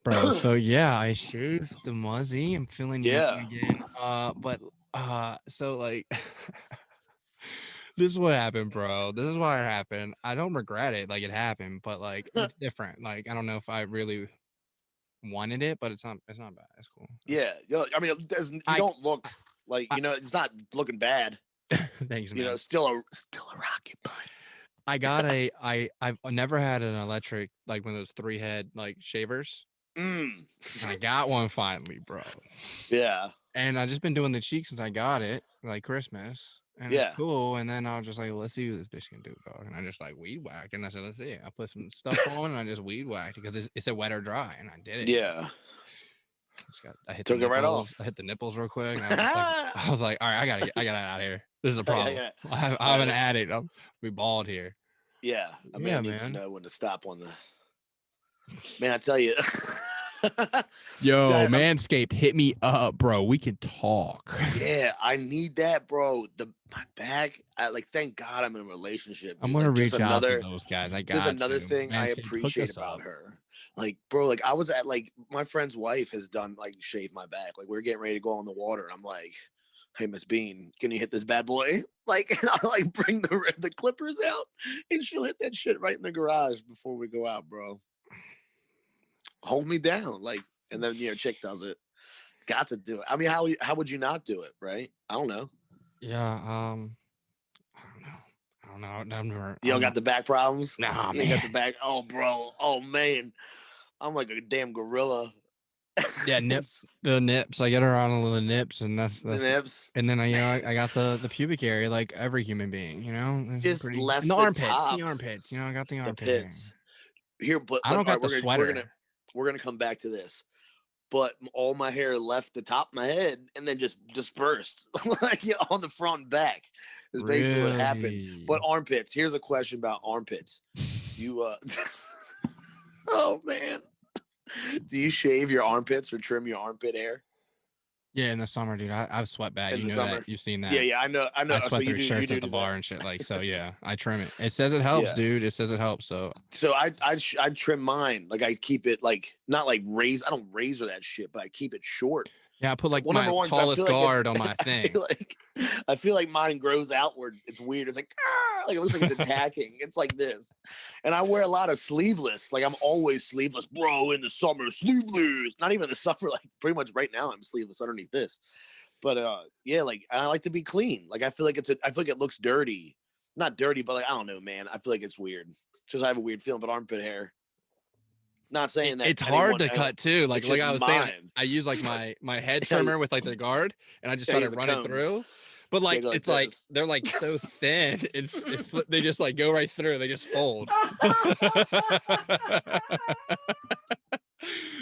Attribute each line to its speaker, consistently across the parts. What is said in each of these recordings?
Speaker 1: Bro, so yeah, I shaved the muzzy. I'm feeling young
Speaker 2: Yeah.
Speaker 1: again. So like this is what happened, bro. This is what happened. I don't regret it. Like it happened, but like it's different. Like I don't know if I really wanted it, but it's not bad. It's cool.
Speaker 2: Yeah. I mean, you
Speaker 1: I,
Speaker 2: don't look like,
Speaker 1: I
Speaker 2: it's not looking bad.
Speaker 1: thanks, man.
Speaker 2: Still a rocket bud.
Speaker 1: I've never had an electric like one of those 3-head like shavers.
Speaker 2: Mm.
Speaker 1: And I got one finally, bro.
Speaker 2: Yeah.
Speaker 1: And I've just been doing the cheek since I got it, like Christmas. And it's
Speaker 2: Yeah.
Speaker 1: cool. And then I was just like, let's see what this bitch can do, dog. And I just like weed whacked. And I said, let's see. I put some stuff on and I just weed whacked because it's a wet or dry. And I did it.
Speaker 2: Yeah.
Speaker 1: I hit
Speaker 2: Took
Speaker 1: the
Speaker 2: it right
Speaker 1: nipples.
Speaker 2: off.
Speaker 1: I hit the nipples real quick. And I was like, all right, I gotta out of here. This is a problem.
Speaker 2: Yeah.
Speaker 1: I have an addict. We balled here.
Speaker 2: Yeah. A man needs to know when to stop on the. Man, I tell you.
Speaker 1: Yo, Manscaped, hit me up, bro. We can talk.
Speaker 2: Yeah, I need that, bro. My back. Thank God I'm in a relationship.
Speaker 1: Dude. I'm gonna reach out to those guys.
Speaker 2: There's another thing Manscaped, I appreciate about her. Like, bro, like I was at my friend's wife has done shave my back. Like we're getting ready to go on the water. And I'm like, hey, Miss Bean, can you hit this bad boy? Like, and I'll bring the clippers out, and she'll hit that shit right in the garage before we go out, bro. Hold me down, and then chick does it. Got to do it. I mean, how would you not do it, right? I don't know.
Speaker 1: Yeah, I don't know.
Speaker 2: You don't got the back problems?
Speaker 1: Nah,
Speaker 2: you got the back. Oh, bro. Oh, man. I'm like a damn gorilla.
Speaker 1: Yeah, nips. The nips. I get around a little nips, and that's
Speaker 2: the nips.
Speaker 1: And then I got the pubic area like every human being,
Speaker 2: Just left
Speaker 1: the armpits.
Speaker 2: top.
Speaker 1: The armpits. I got the
Speaker 2: armpits. Here, but
Speaker 1: I don't got the sweater.
Speaker 2: We're gonna come back to this. But all my hair left the top of my head and then just dispersed on the front and back is basically what happened. But armpits, here's a question about armpits. You oh man. Do you shave your armpits or trim your armpit hair?
Speaker 1: Yeah, in the summer, dude. I've sweat bad. You know that. You've seen that.
Speaker 2: Yeah, I know.
Speaker 1: I sweat through shirts at the bar and shit. So yeah, I trim it. It says it helps, dude. It says it helps. So
Speaker 2: I trim mine. Like I keep it not raise. I don't razor that shit, but I keep it short.
Speaker 1: Yeah, I put my tallest guard on my thing.
Speaker 2: I feel like mine grows outward. It's weird. It's like it looks like it's attacking. It's like this. And I wear a lot of sleeveless. Like I'm always sleeveless, bro. In the summer, sleeveless. Not even in the summer. Like pretty much right now, I'm sleeveless underneath this. But yeah, I like to be clean. Like I feel like it looks dirty. Not dirty, but I don't know, man. I feel like it's weird. Just I have a weird feeling about armpit hair. Not saying that
Speaker 1: it's hard to cut too. Like I was saying, I use my head trimmer with the guard, and I just try to run it through. But it's this. They're so thin, and they just go right through. They just fold.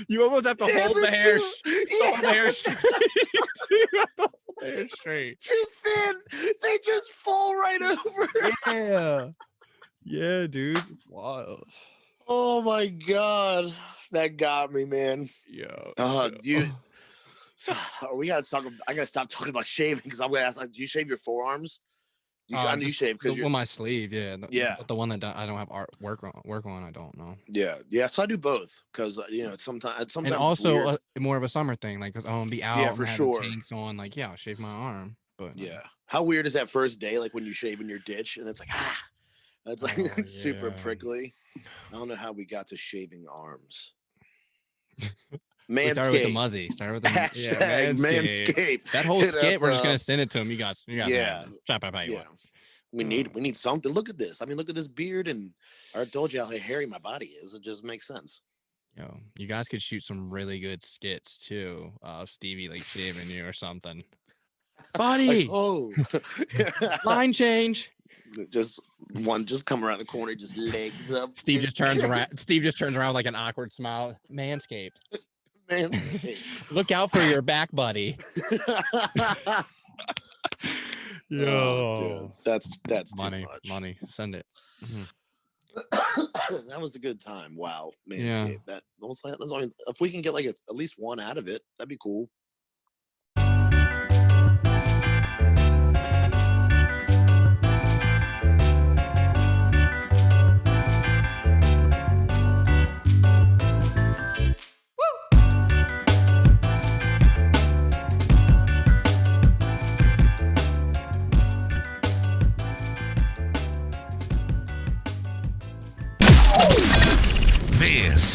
Speaker 1: You almost have to hold the hair. Hold the hair straight. You have to hold the hair straight.
Speaker 2: Too thin. They just fall right over.
Speaker 1: Yeah, dude. It's wild.
Speaker 2: Oh my God, that got me, man. Dude. So, we gotta talk. I gotta stop talking about shaving because I'm gonna ask. Do you shave your forearms? I know you shave because
Speaker 1: on my sleeve. Yeah, the one that I don't have work on. I don't know.
Speaker 2: Yeah. So I do both because sometimes
Speaker 1: and also more of a summer thing, because I'm gonna be out.
Speaker 2: Yeah, for sure.
Speaker 1: Tanks on, I'll shave my arm. But
Speaker 2: yeah, how weird is that first day? Like when you shave in your ditch and it's it's super prickly. I don't know how we got to shaving arms. Manscaped.
Speaker 1: Start with the muzzy. Start with the
Speaker 2: Manscaped.
Speaker 1: That whole skit, we're just gonna send it to him. You guys.
Speaker 2: Yeah. We need something. Look at this. I mean, look at this beard, and I told you how hairy my body is. It just makes sense.
Speaker 1: Yo, you guys could shoot some really good skits too. Stevie shaving you or something. Buddy. Line change.
Speaker 2: Just come around the corner, just legs up.
Speaker 1: Steve just turns around like an awkward smile. Manscaped. Look out for your back, buddy.
Speaker 2: Yo, dude, that's
Speaker 1: money.
Speaker 2: Too much.
Speaker 1: Money. Send it.
Speaker 2: That was a good time. Wow, Manscaped. Yeah. If we can get at least one out of it, that'd be cool.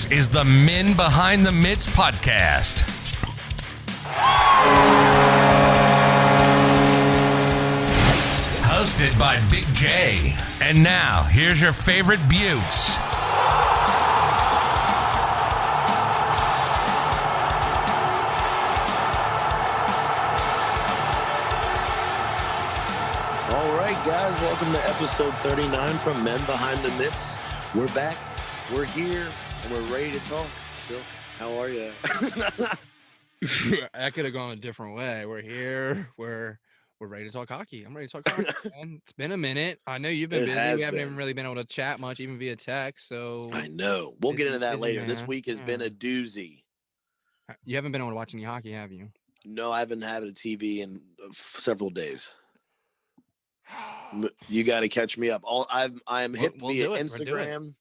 Speaker 3: This is the Men Behind the Mitts podcast. Hosted by Big J. And now, here's your favorite Buttes.
Speaker 2: All right, guys, welcome to episode 39 from Men Behind the Mitts. We're back, we're here, and we're ready to talk. Silk, how are you?
Speaker 1: I could have gone a different way. We're here, we're ready to talk hockey. I'm ready to talk hockey, man. It's been a minute. I know you've been busy. We haven't even really been able to chat much, even via text. So
Speaker 2: I know. We'll get into that later. Man. This week has been a doozy.
Speaker 1: You haven't been able to watch any hockey, have you?
Speaker 2: No, I haven't had a TV in several days. You got to catch me up. I'm hip via Instagram.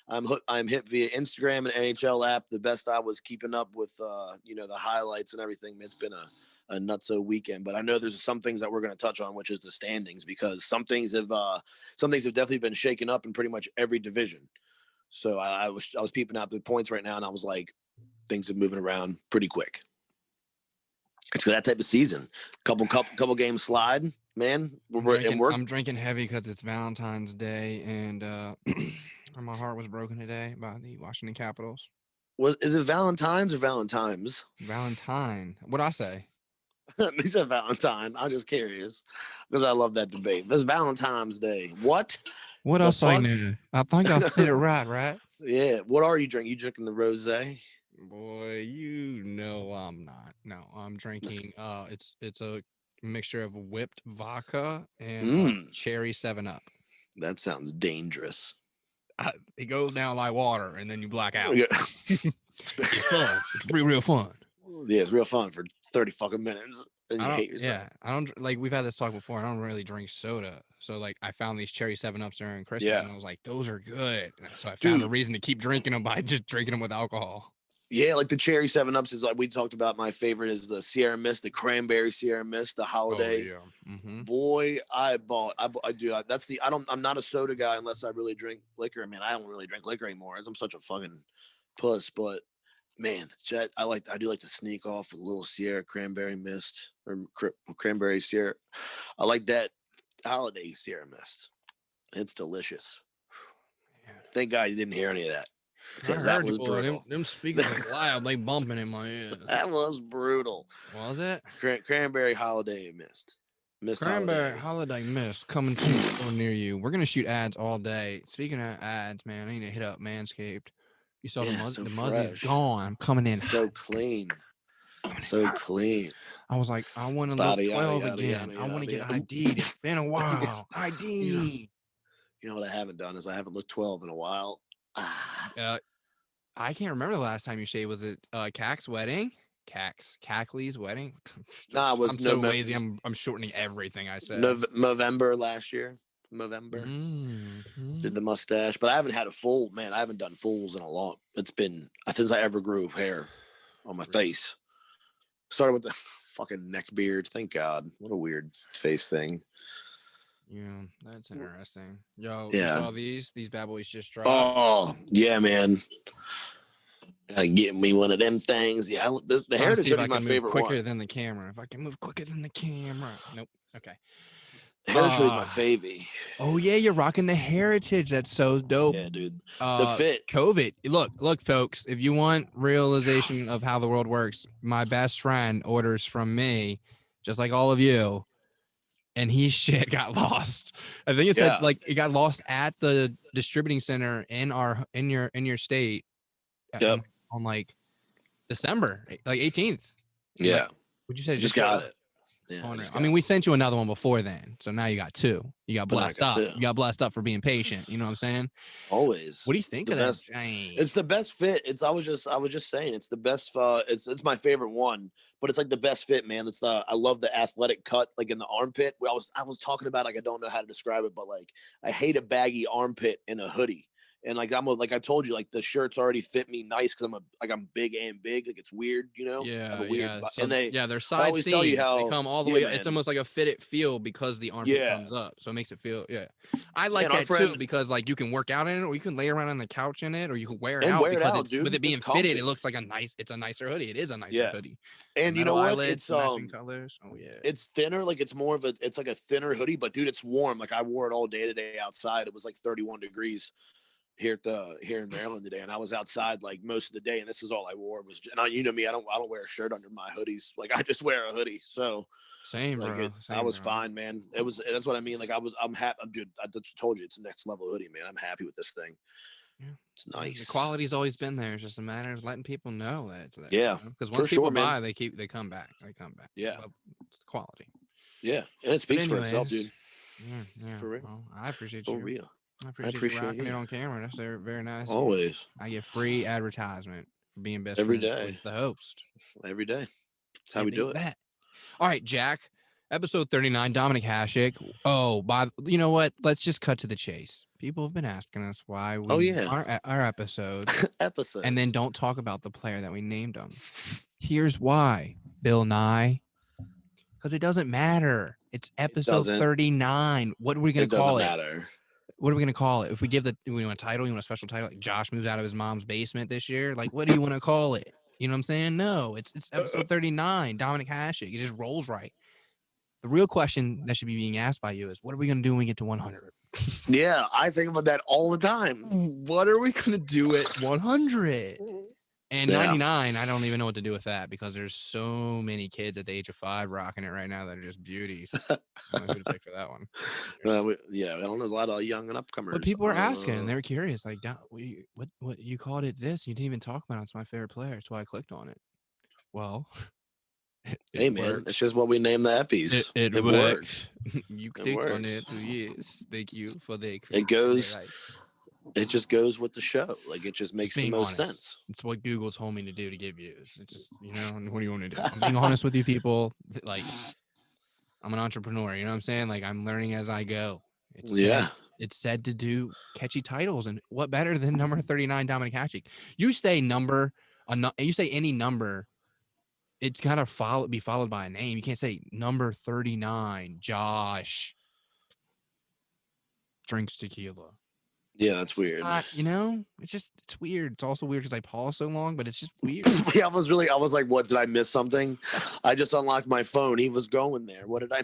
Speaker 2: I'm hip via Instagram and NHL app. The best I was keeping up with, the highlights and everything. It's been a nutso weekend, but I know there's some things that we're going to touch on, which is the standings, because some things have definitely been shaken up in pretty much every division. So I was peeping out the points right now, and I was like, things are moving around pretty quick. It's that type of season. Couple games slide. Man,
Speaker 1: I'm drinking heavy because it's Valentine's Day, and my heart was broken today by the Washington Capitals.
Speaker 2: Is it Valentine's or Valentine's?
Speaker 1: Valentine. What'd I say?
Speaker 2: He said Valentine. I'm just curious because I love that debate. This Valentine's Day. What
Speaker 1: else I knew? I think I said it right?
Speaker 2: Yeah. What are you drinking? You drinking the rosé?
Speaker 1: Boy, you know I'm not. No, I'm drinking. It's a mixture of whipped vodka and cherry 7-Up.
Speaker 2: That sounds dangerous.
Speaker 1: It goes down like water, and then you black out. Yeah. It's fun. It's real fun.
Speaker 2: Yeah, it's real fun for 30 fucking minutes. And you hate yourself.
Speaker 1: Yeah, I don't like. We've had this talk before. I don't really drink soda, so like I found these cherry 7-Ups during Christmas, and I was like, those are good. So I found a reason to keep drinking them by just drinking them with alcohol.
Speaker 2: Yeah, like the cherry 7-Ups is like we talked about. My favorite is the Sierra Mist, the cranberry Sierra Mist, the holiday. Oh, yeah. Mm-hmm. Boy, I do. I'm not a soda guy unless I really drink liquor. I mean, I don't really drink liquor anymore. I'm such a fucking puss. But man, I do like to sneak off with a little Sierra cranberry mist or cranberry Sierra. I like that holiday Sierra Mist. It's delicious. Thank God you didn't hear any of that.
Speaker 1: Because that was brutal. Them speakers are loud. They bumping in my ears.
Speaker 2: That was brutal.
Speaker 1: Was it?
Speaker 2: Cranberry holiday mist.
Speaker 1: Cranberry holiday mist coming to near you. We're gonna shoot ads all day. Speaking of ads, man, I need to hit up Manscaped. You saw the Muzzy's gone. I'm coming in
Speaker 2: so clean. So clean.
Speaker 1: I was like, I want to look 12 again. I want to get ID'd. It's been a while. ID me.
Speaker 2: You know what I haven't done is I haven't looked 12 in a while.
Speaker 1: I can't remember the last time you shaved. Was it Cac's wedding? Cackley's wedding?
Speaker 2: Nah, I'm
Speaker 1: so lazy. I'm shortening everything I said.
Speaker 2: November last year. Did the mustache, but I haven't had a full. Man, I haven't done fulls in a long. It's been since I ever grew hair on my face. Started with the fucking neck beard. Thank God. What a weird face thing.
Speaker 1: Yeah, that's interesting. Yo, you saw these bad boys just dropped.
Speaker 2: Oh, yeah, man. Gotta get me one of them things. Yeah, the Heritage is my favorite
Speaker 1: quicker than the camera. If I can move quicker than the camera. Nope. Okay.
Speaker 2: Heritage is my favy.
Speaker 1: Oh, yeah, you're rocking the Heritage. That's so dope.
Speaker 2: Yeah, dude. The fit.
Speaker 1: COVID. Look, folks, if you want realization of how the world works, my best friend orders from me, just like all of you. And his shit got lost. I think it said like it got lost at the distributing center in your state.
Speaker 2: Yep.
Speaker 1: On like December, like 18th.
Speaker 2: Yeah.
Speaker 1: Like, would you say
Speaker 2: just got it?
Speaker 1: Yeah, I mean, we sent you another one before then, so now you got two. You got blessed up. You got blessed up for being patient. You know what I'm saying?
Speaker 2: Always.
Speaker 1: What do you think of that?
Speaker 2: It's the best fit. I was just saying, it's the best. It's my favorite one, but it's like the best fit, man. I love the athletic cut, like in the armpit. I was talking about, like, I don't know how to describe it, but like I hate a baggy armpit in a hoodie. And like like I told you, like the shirts already fit me nice because I'm big and big. Like it's weird, you know.
Speaker 1: Yeah,
Speaker 2: I have a weird,
Speaker 1: yeah. So
Speaker 2: and
Speaker 1: they're
Speaker 2: I
Speaker 1: side
Speaker 2: always tell you
Speaker 1: seams.
Speaker 2: how
Speaker 1: They come all the way up. It's almost like a fitted feel because the armpit comes up, so it makes it feel. Yeah, I like that too because like you can work out in it, or you can lay around on the couch in it, or you can wear it out because it's with it being fitted, it looks like it's a nicer hoodie. It is a nicer hoodie.
Speaker 2: And you know what? It's
Speaker 1: matching colors. Oh yeah,
Speaker 2: it's thinner. Like it's more of it's like a thinner hoodie, but dude, it's warm. Like I wore it all day today outside. It was like 31 degrees here in Maryland today, and I was outside like most of the day, and this is all I wore was. And you know me, I don't wear a shirt under my hoodies. Like I just wear a hoodie. So
Speaker 1: same,
Speaker 2: like
Speaker 1: bro.
Speaker 2: I was fine, man. That's what I mean. Like I'm happy. Dude, I just told you it's a next level hoodie, man. I'm happy with this thing. Yeah. It's nice.
Speaker 1: The quality's always been there. It's just a matter of letting people know that it's there.
Speaker 2: Yeah,
Speaker 1: because once people buy, they come back.
Speaker 2: Yeah,
Speaker 1: it's the quality.
Speaker 2: Yeah, and it speaks for itself, dude.
Speaker 1: Yeah.
Speaker 2: For real.
Speaker 1: Well, I appreciate
Speaker 2: you.
Speaker 1: For real. I appreciate you rocking it on camera. That's very nice.
Speaker 2: Always.
Speaker 1: I get free advertisement for being best
Speaker 2: every
Speaker 1: friends
Speaker 2: day
Speaker 1: with the host.
Speaker 2: Every day. That's how we do it.
Speaker 1: All right, Jack. Episode 39, Dominik Hasek. Oh, you know what? Let's just cut to the chase. People have been asking us why we our episodes and then don't talk about the player that we named them. Here's why, Bill Nye. Because it doesn't matter. It's episode 39. What are we going to call it?
Speaker 2: It doesn't matter.
Speaker 1: What are we going to call it? If we give you want a title, you want a special title, like Josh moves out of his mom's basement this year. Like, what do you want to call it? You know what I'm saying? No, it's episode 39, Dominik Hasek. It just rolls right. The real question that should be being asked by you is, what are we going to do when we get to 100?
Speaker 2: Yeah, I think about that all the time.
Speaker 1: What are we going to do at 100? And 99, I don't even know what to do with that because there's so many kids at the age of 5 rocking it right now that are just beauties. I don't know who to pick for that one.
Speaker 2: I don't know. There's a lot of young and upcomers.
Speaker 1: But people are asking. They're curious. Like, what you called it this? You didn't even talk about it. It's my favorite player. That's why I clicked on it. Well,
Speaker 2: hey, man, it's just what we name the eppies.
Speaker 1: It worked. You clicked on it. Yes. Thank you for the
Speaker 2: It goes. It just goes with the show. Like it just makes the most sense.
Speaker 1: It's what Google told me to do to get views. It's just, what do you want to do? I'm being honest with you people. Like I'm an entrepreneur, you know what I'm saying? Like I'm learning as I go. It's said to do catchy titles, and what better than number 39 Dominik Hasek? You say you say any number, it's gotta be followed by a name. You can't say number 39 Josh drinks tequila.
Speaker 2: Yeah, that's weird.
Speaker 1: It's weird. It's also weird because I pause so long, but it's just weird.
Speaker 2: I was like, what, did I miss something? I just unlocked my phone. He was going there. What did I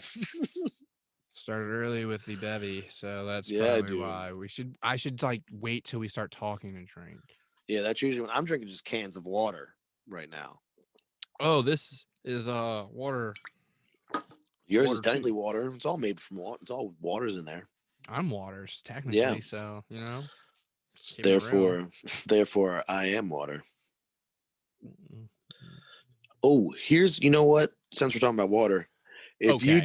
Speaker 1: started early with the bevy, so that's probably why I should like wait till we start talking and drink.
Speaker 2: Yeah, that's usually when I'm drinking just cans of water right now.
Speaker 1: Oh, this is water.
Speaker 2: Yours is technically water. It's all made from water. It's all water's in there.
Speaker 1: I'm waters technically, so
Speaker 2: therefore I am water. Oh, here's you know what? Since we're talking about water, if you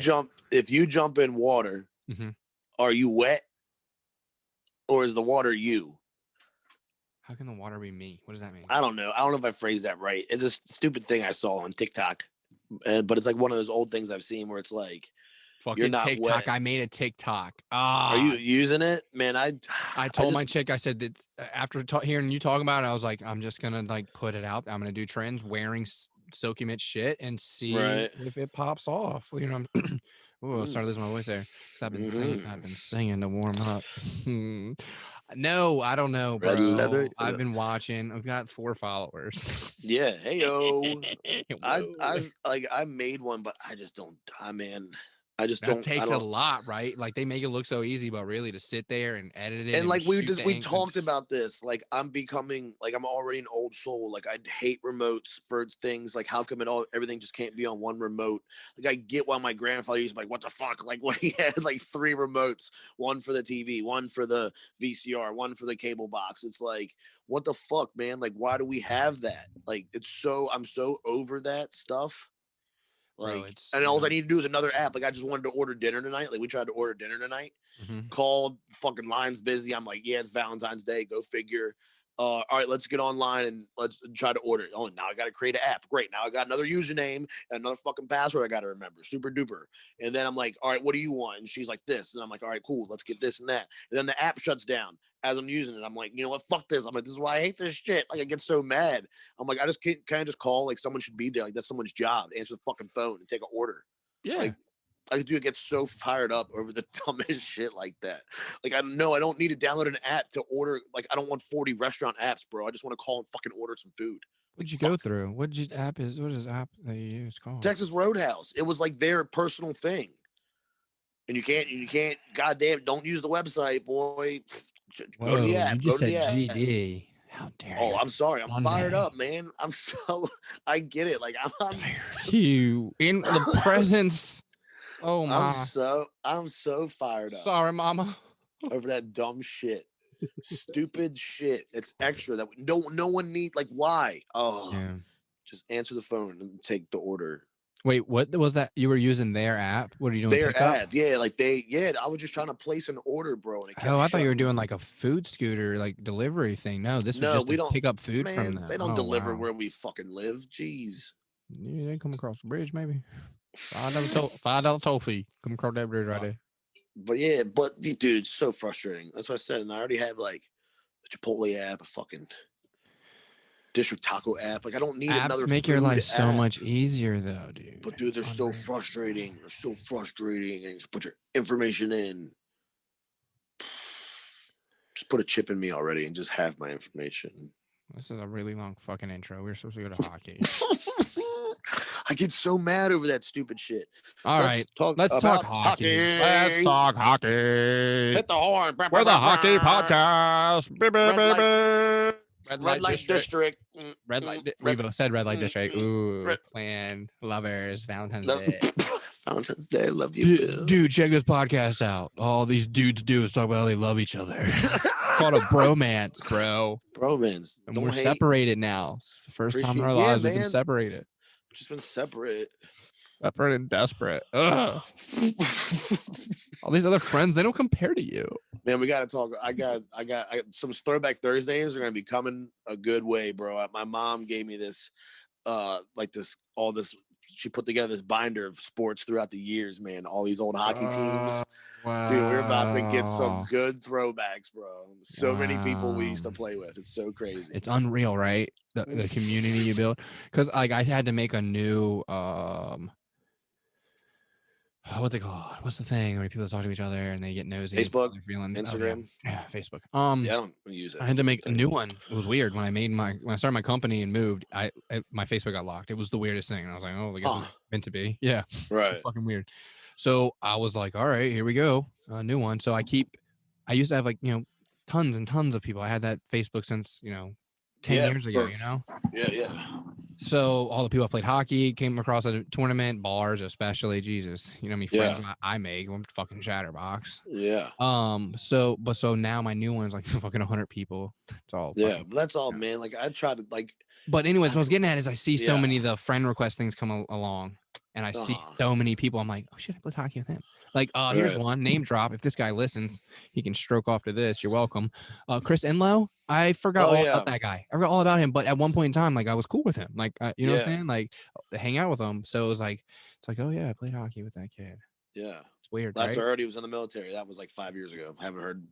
Speaker 2: jump in water, are you wet, or is the water you?
Speaker 1: How can the water be me? What does that mean?
Speaker 2: I don't know. I don't know if I phrased that right. It's a stupid thing I saw on TikTok, but it's like one of those old things I've seen where it's like.
Speaker 1: Fucking TikTok. Wet. I made a TikTok.
Speaker 2: Are you using it, man?
Speaker 1: I told my chick. I said that after hearing you talking about it, I was like, I'm just gonna like put it out. I'm gonna do trends wearing Silky Mitch shit and see if it pops off. I started losing my voice there because I've been singing to warm up. No, I don't know, bro. I've been watching. I've got 4 followers.
Speaker 2: Yeah, hey yo. I made one, but I just don't. It
Speaker 1: takes a lot, right? Like they make it look so easy, but really to sit there and edit it.
Speaker 2: And like we talked about this. Like I'm already an old soul. Like I hate remotes for things. Like how come everything just can't be on one remote? Like I get why my grandfather used to be like, what the fuck? Like when he had like 3 remotes, one for the TV, one for the VCR, one for the cable box. It's like, what the fuck, man? Like why do we have that? Like I'm so over that stuff. Like, and all I need to do is another app. Like, I just wanted to order dinner tonight. Like, we tried to order dinner tonight. Called, fucking line's busy. I'm like, yeah, it's Valentine's Day. Go figure. All right, let's get online and let's try to order it. Oh, now I got to create an app. Great. Now I got another username and another fucking password I got to remember. Super duper. And then I'm like, all right, what do you want? And she's like this. And I'm like, all right, cool. Let's get this and that. And then the app shuts down as I'm using it. I'm like, you know what? Fuck this. I'm like, this is why I hate this shit. Like, I get so mad. I'm like, I just can't, can I just call? Like, someone should be there. Like, that's someone's job to answer the fucking phone and take an order.
Speaker 1: Yeah.
Speaker 2: Like, dude, get so fired up over the dumbest shit like that. Like, I don't know. I don't need to download an app to order. Like, I don't want 40 restaurant apps, bro. I just want to call and fucking order some food.
Speaker 1: What'd you go through? What is app that you use called?
Speaker 2: Texas Roadhouse. It was like their personal thing. And you can't, goddamn, don't use the website, boy. Go to the app.
Speaker 1: You just
Speaker 2: go to
Speaker 1: said
Speaker 2: the app.
Speaker 1: GD. How dare you?
Speaker 2: Oh, I'm sorry. I'm fired up, man. I get it. Like, I'm
Speaker 1: you in the presence. Oh my!
Speaker 2: I'm so fired up.
Speaker 1: Sorry, mama.
Speaker 2: Over that dumb shit, stupid shit. It's extra that no one need. Like, why? Oh, yeah. Just answer the phone and take the order.
Speaker 1: Wait, what was that? You were using their app? What are you doing?
Speaker 2: Their app, yeah. Like I was just trying to place an order, bro. And
Speaker 1: I thought you were doing like a food scooter, like delivery thing. No, this was just to pick up food from them.
Speaker 2: They don't deliver where we fucking live. Jeez.
Speaker 1: Yeah, they come across the bridge, maybe. $5 toll fee. Come across that bridge right there.
Speaker 2: But yeah, dude, it's so frustrating. That's what I said. And I already have like a Chipotle app, a fucking District Taco app. Like, I don't need another.
Speaker 1: Make your life so much easier, though, dude.
Speaker 2: But dude, they're so frustrating. They're so frustrating. And you put your information in. Just put a chip in me already and just have my information.
Speaker 1: This is a really long fucking intro. We're supposed to go to hockey.
Speaker 2: I get so mad over that stupid shit.
Speaker 1: Let's talk hockey. Let's talk hockey.
Speaker 2: Hit the horn.
Speaker 1: We're the hockey podcast.
Speaker 2: Red light district.
Speaker 1: Red light. We both said red light district. Ooh, clan lovers. Valentine's Day.
Speaker 2: Valentine's Day. Love you,
Speaker 1: dude. Check this podcast out. All these dudes do is talk about how they love each other. It's called a bromance, bro.
Speaker 2: Bromance.
Speaker 1: And we're separated now. First time in our lives we've been separated.
Speaker 2: Just been separate
Speaker 1: and desperate. Ugh. All these other friends, they don't compare to you.
Speaker 2: Man, we gotta talk. I got some Throwback Thursdays are gonna be coming a good way, bro. My mom gave me this, she put together this binder of sports throughout the years, man. All these old hockey teams.
Speaker 1: Wow.
Speaker 2: Dude, we're about to get some good throwbacks, bro. So many people we used to play with. It's so crazy.
Speaker 1: It's unreal, right? The community you build. Because like I had to make a new what's it called? What's the thing where people talk to each other and they get nosy?
Speaker 2: Facebook, Instagram.
Speaker 1: Yeah, Facebook.
Speaker 2: I don't use it.
Speaker 1: I had to make a new one. It was weird when I started my company and moved. My Facebook got locked. It was the weirdest thing. And I was like, oh, I guess it's meant to be. Yeah,
Speaker 2: right.
Speaker 1: Fucking weird. So I was like, all right, here we go, a new one. So I used to have like tons and tons of people. I had that Facebook since 10 years ago.
Speaker 2: Yeah.
Speaker 1: So all the people I played hockey came across at a tournament, bars especially. Jesus, friends I make. I'm fucking chatterbox.
Speaker 2: Yeah.
Speaker 1: So now my new one's like fucking 100 people. It's all.
Speaker 2: But that's all, man. Like I try to like.
Speaker 1: But anyways, what I was getting at is I see so many of the friend request things come along, and I see so many people. I'm like, oh shit, I played hockey with him. Like, here's one name drop. If this guy listens, he can stroke off to this. You're welcome. Chris Enlow. I forgot all about that guy. I forgot all about him. But at one point in time, like I was cool with him. Like, you know what I'm saying? Like, hang out with him. So it's like, oh yeah, I played hockey with that kid.
Speaker 2: Yeah.
Speaker 1: It's weird.
Speaker 2: Last I heard he was in the military. That was like 5 years ago. I haven't heard.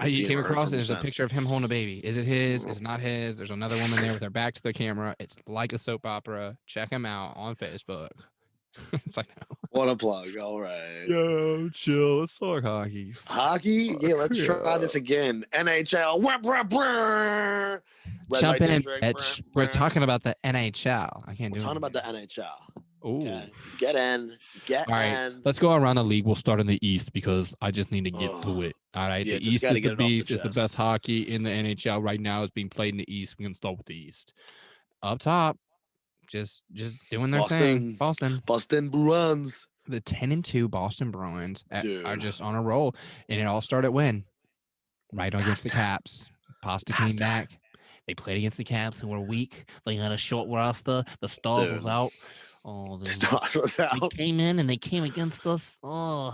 Speaker 1: He came across. There's a picture of him holding a baby. Is it his? Is it not his? There's another woman there with her back to the camera. It's like a soap opera. Check him out on Facebook. It's like, no.
Speaker 2: What a plug. All right.
Speaker 1: Yo, chill. Let's talk hockey.
Speaker 2: Hockey? Yeah, let's try this again. NHL.
Speaker 1: Jump in, bitch. We're talking about the NHL. I can't do it.
Speaker 2: We're talking about the NHL.
Speaker 1: Ooh.
Speaker 2: Okay. Get in. All right.
Speaker 1: Let's go around the league. We'll start in the East because I just need to get to it. All right.
Speaker 2: Yeah,
Speaker 1: the East is the beast. It's the best hockey in the NHL right now. It's being played in the East. We can start with the East. Up top, just doing their thing.
Speaker 2: Boston Bruins.
Speaker 1: The 10-2 Boston Bruins are just on a roll, and it all started when against the Caps. Pasta came back. They played against the Caps, who were weak. They had a short roster. The Stars was out. Oh, the
Speaker 2: Stars was out.
Speaker 1: They came in and they came against us. Oh,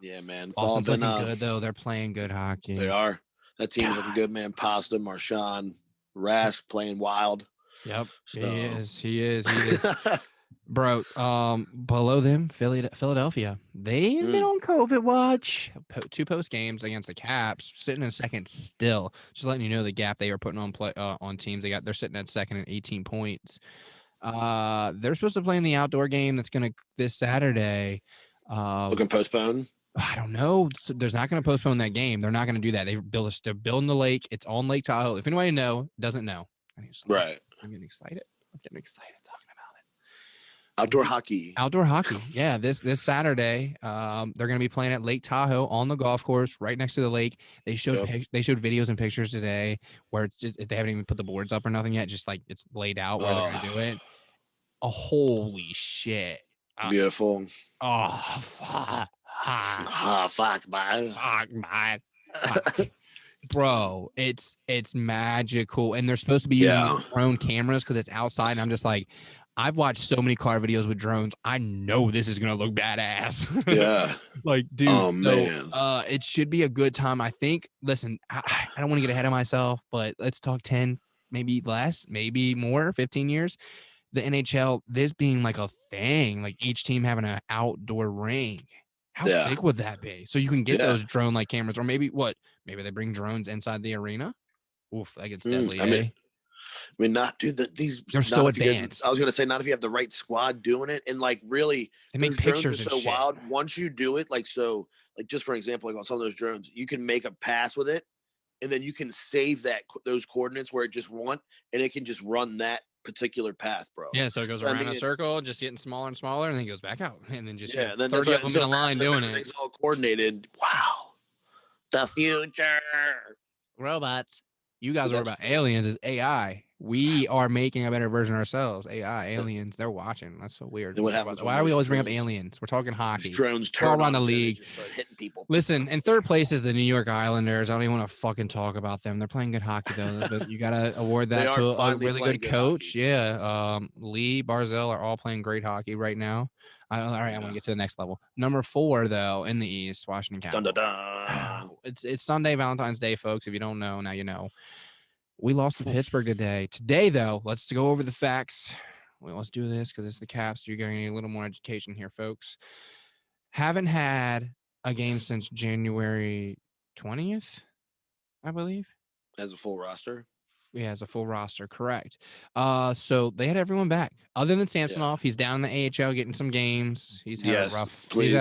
Speaker 2: yeah, man. It's
Speaker 1: Boston's
Speaker 2: all been
Speaker 1: looking good though. They're playing good hockey.
Speaker 2: They are. That team's looking good, man. Pasta, Marchand. Rask playing wild.
Speaker 1: Yep, so. He is. Bro, below them, Philadelphia. They've been on COVID watch. 2 post games against the Caps, sitting in second still. Just letting you know the gap they are putting on teams. They're sitting at second at 18 points. They're supposed to play in the outdoor game that's gonna this Saturday.
Speaker 2: Looking postponed.
Speaker 1: I don't know. So there's not going to postpone that game. They're not going to do that. They're building the lake. It's on Lake Tahoe. If anybody doesn't know,
Speaker 2: right?
Speaker 1: I'm getting excited. Talking about it.
Speaker 2: Outdoor hockey.
Speaker 1: Yeah, this Saturday, they're going to be playing at Lake Tahoe on the golf course right next to the lake. They showed videos and pictures today where it's just they haven't even put the boards up or nothing yet. Just like it's laid out where they're going to do it. Oh, holy shit!
Speaker 2: Beautiful.
Speaker 1: Oh fuck.
Speaker 2: Fuck, man.
Speaker 1: Bro, it's magical, and they're supposed to be using drone cameras because it's outside. And I'm just like, I've watched so many car videos with drones. I know this is gonna look badass.
Speaker 2: Yeah,
Speaker 1: like, dude.
Speaker 2: Oh man.
Speaker 1: It should be a good time. I think. Listen, I don't want to get ahead of myself, but let's talk 10, maybe less, maybe more, 15 years. The NHL, this being like a thing, like each team having an outdoor rink. How sick would that be? So you can get those drone-like cameras, or maybe they bring drones inside the arena. Oof, that gets deadly.
Speaker 2: I mean, not do these.
Speaker 1: They're so advanced.
Speaker 2: I was gonna say, not if you have the right squad doing it, and like really,
Speaker 1: they make pictures
Speaker 2: drones are so wild. Once you do it, like just for example, like on some of those drones, you can make a pass with it, and then you can save those coordinates where it just and it can just run that particular path, bro.
Speaker 1: Yeah, so it goes around a circle, just getting smaller and smaller, and then goes back out, and then just
Speaker 2: then
Speaker 1: 30 of them in a line doing it.
Speaker 2: It's all coordinated. Wow, the future.
Speaker 1: Robots. You guys are about aliens. Is AI. We are making a better version ourselves. AI, aliens, they're watching. That's so weird.
Speaker 2: What happens?
Speaker 1: Why do we always bring up aliens? We're talking hockey.
Speaker 2: Drones turn
Speaker 1: around the league.
Speaker 2: Just start hitting people.
Speaker 1: Listen, in third place is the New York Islanders. I don't even want to fucking talk about them. They're playing good hockey though. But you gotta award that to a really good coach.
Speaker 2: Hockey.
Speaker 1: Yeah, Lee, Barzell are all playing great hockey right now. All right, I want to get to the next level. Number 4 though in the East, Washington Capitals.
Speaker 2: Dun, dun, dun.
Speaker 1: It's Sunday, Valentine's Day, folks. If you don't know, now you know. We lost to Pittsburgh today. Today, though, let's go over the facts. Well, let's do this because it's the Caps. You're getting a little more education here, folks. Haven't had a game since January 20th, I believe.
Speaker 2: As a full roster?
Speaker 1: Yeah, as a full roster, correct. So they had everyone back. Other than Samsonov, he's down in the AHL getting some games. He's had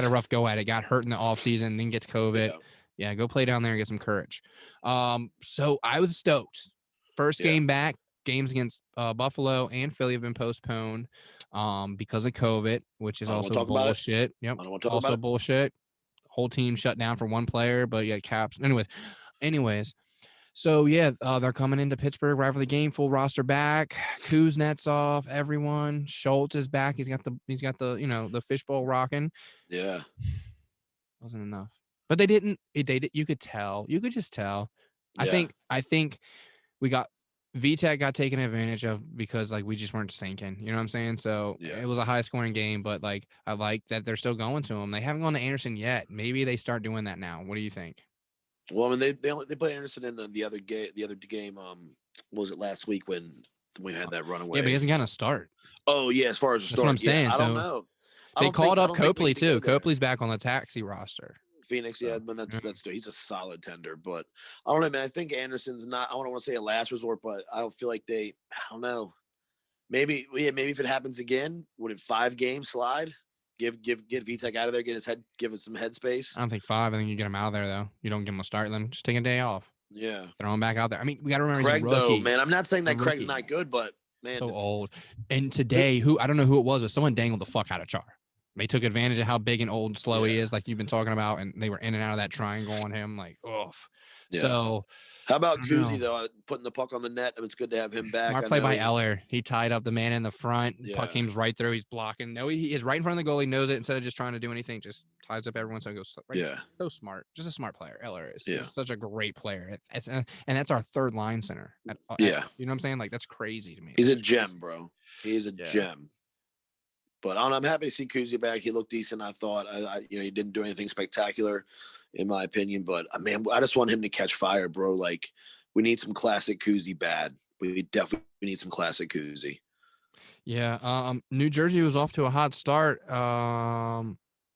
Speaker 1: a rough go at it. Got hurt in the offseason, then gets COVID. Yeah, go play down there and get some courage. So I was stoked. First game back, games against Buffalo and Philly have been postponed because of COVID, which is also bullshit. Yep, also bullshit. Whole team shut down for one player, but yeah, Caps. Anyways. So yeah, they're coming into Pittsburgh right for the game, full roster back. Kuznetsov, everyone. Schultz is back. He's got the the fishbowl rocking.
Speaker 2: Yeah,
Speaker 1: wasn't enough, but they didn't. You could tell. You could just tell. Yeah. I think we got VTech got taken advantage of because like we just weren't sinking. You know what I'm saying? So it was a high scoring game, but like I like that they're still going to him. They haven't gone to Anderson yet. Maybe they start doing that now. What do you think?
Speaker 2: Well, I mean, they put Anderson in the other game. What was it last week when we had that runaway?
Speaker 1: Yeah, but he hasn't gotten a start.
Speaker 2: Oh yeah, as far as the start,
Speaker 1: that's what I'm saying.
Speaker 2: I don't know.
Speaker 1: They called up Copley too. Copley's back on the taxi roster.
Speaker 2: Phoenix, but that's he's a solid tender, but I don't know, man. I think Anderson's not. I don't want to say a last resort, but I don't feel like I don't know. Maybe if it happens again, would it 5 games slide? Get VTech out of there, give it some headspace.
Speaker 1: I don't think 5. I think you get him out of there though. You don't give him a start, then just take a day off.
Speaker 2: Yeah,
Speaker 1: throw him back out there. I mean, we got to remember
Speaker 2: Craig
Speaker 1: he's a rookie.
Speaker 2: though, man. I'm not saying that Craig's not good, but man,
Speaker 1: so old. And today, I don't know who it was, but someone dangled the fuck out of Char. They took advantage of how big and old slow he is, like you've been talking about, and they were in and out of that triangle on him, like, oof. Yeah. So,
Speaker 2: how about Kuzi though, putting the puck on the net? It's good to have him back.
Speaker 1: Smart play by Eller. He tied up the man in the front. Yeah. Puck came right through. He's blocking. No, he is right in front of the goal. He knows it. Instead of just trying to do anything, just ties up everyone. So it goes right. Yeah, so smart. Just a smart player. Eller is. Yeah, he's such a great player. And that's our third line center. You know what I'm saying? Like that's crazy to me.
Speaker 2: He's a gem, bro. He's a gem. But I'm happy to see Kuzi back. He looked decent. I thought, he didn't do anything spectacular, in my opinion. But man, I just want him to catch fire, bro. Like we need some classic Kuzi bad. We definitely need some classic koozie.
Speaker 1: Yeah. New Jersey was off to a hot start.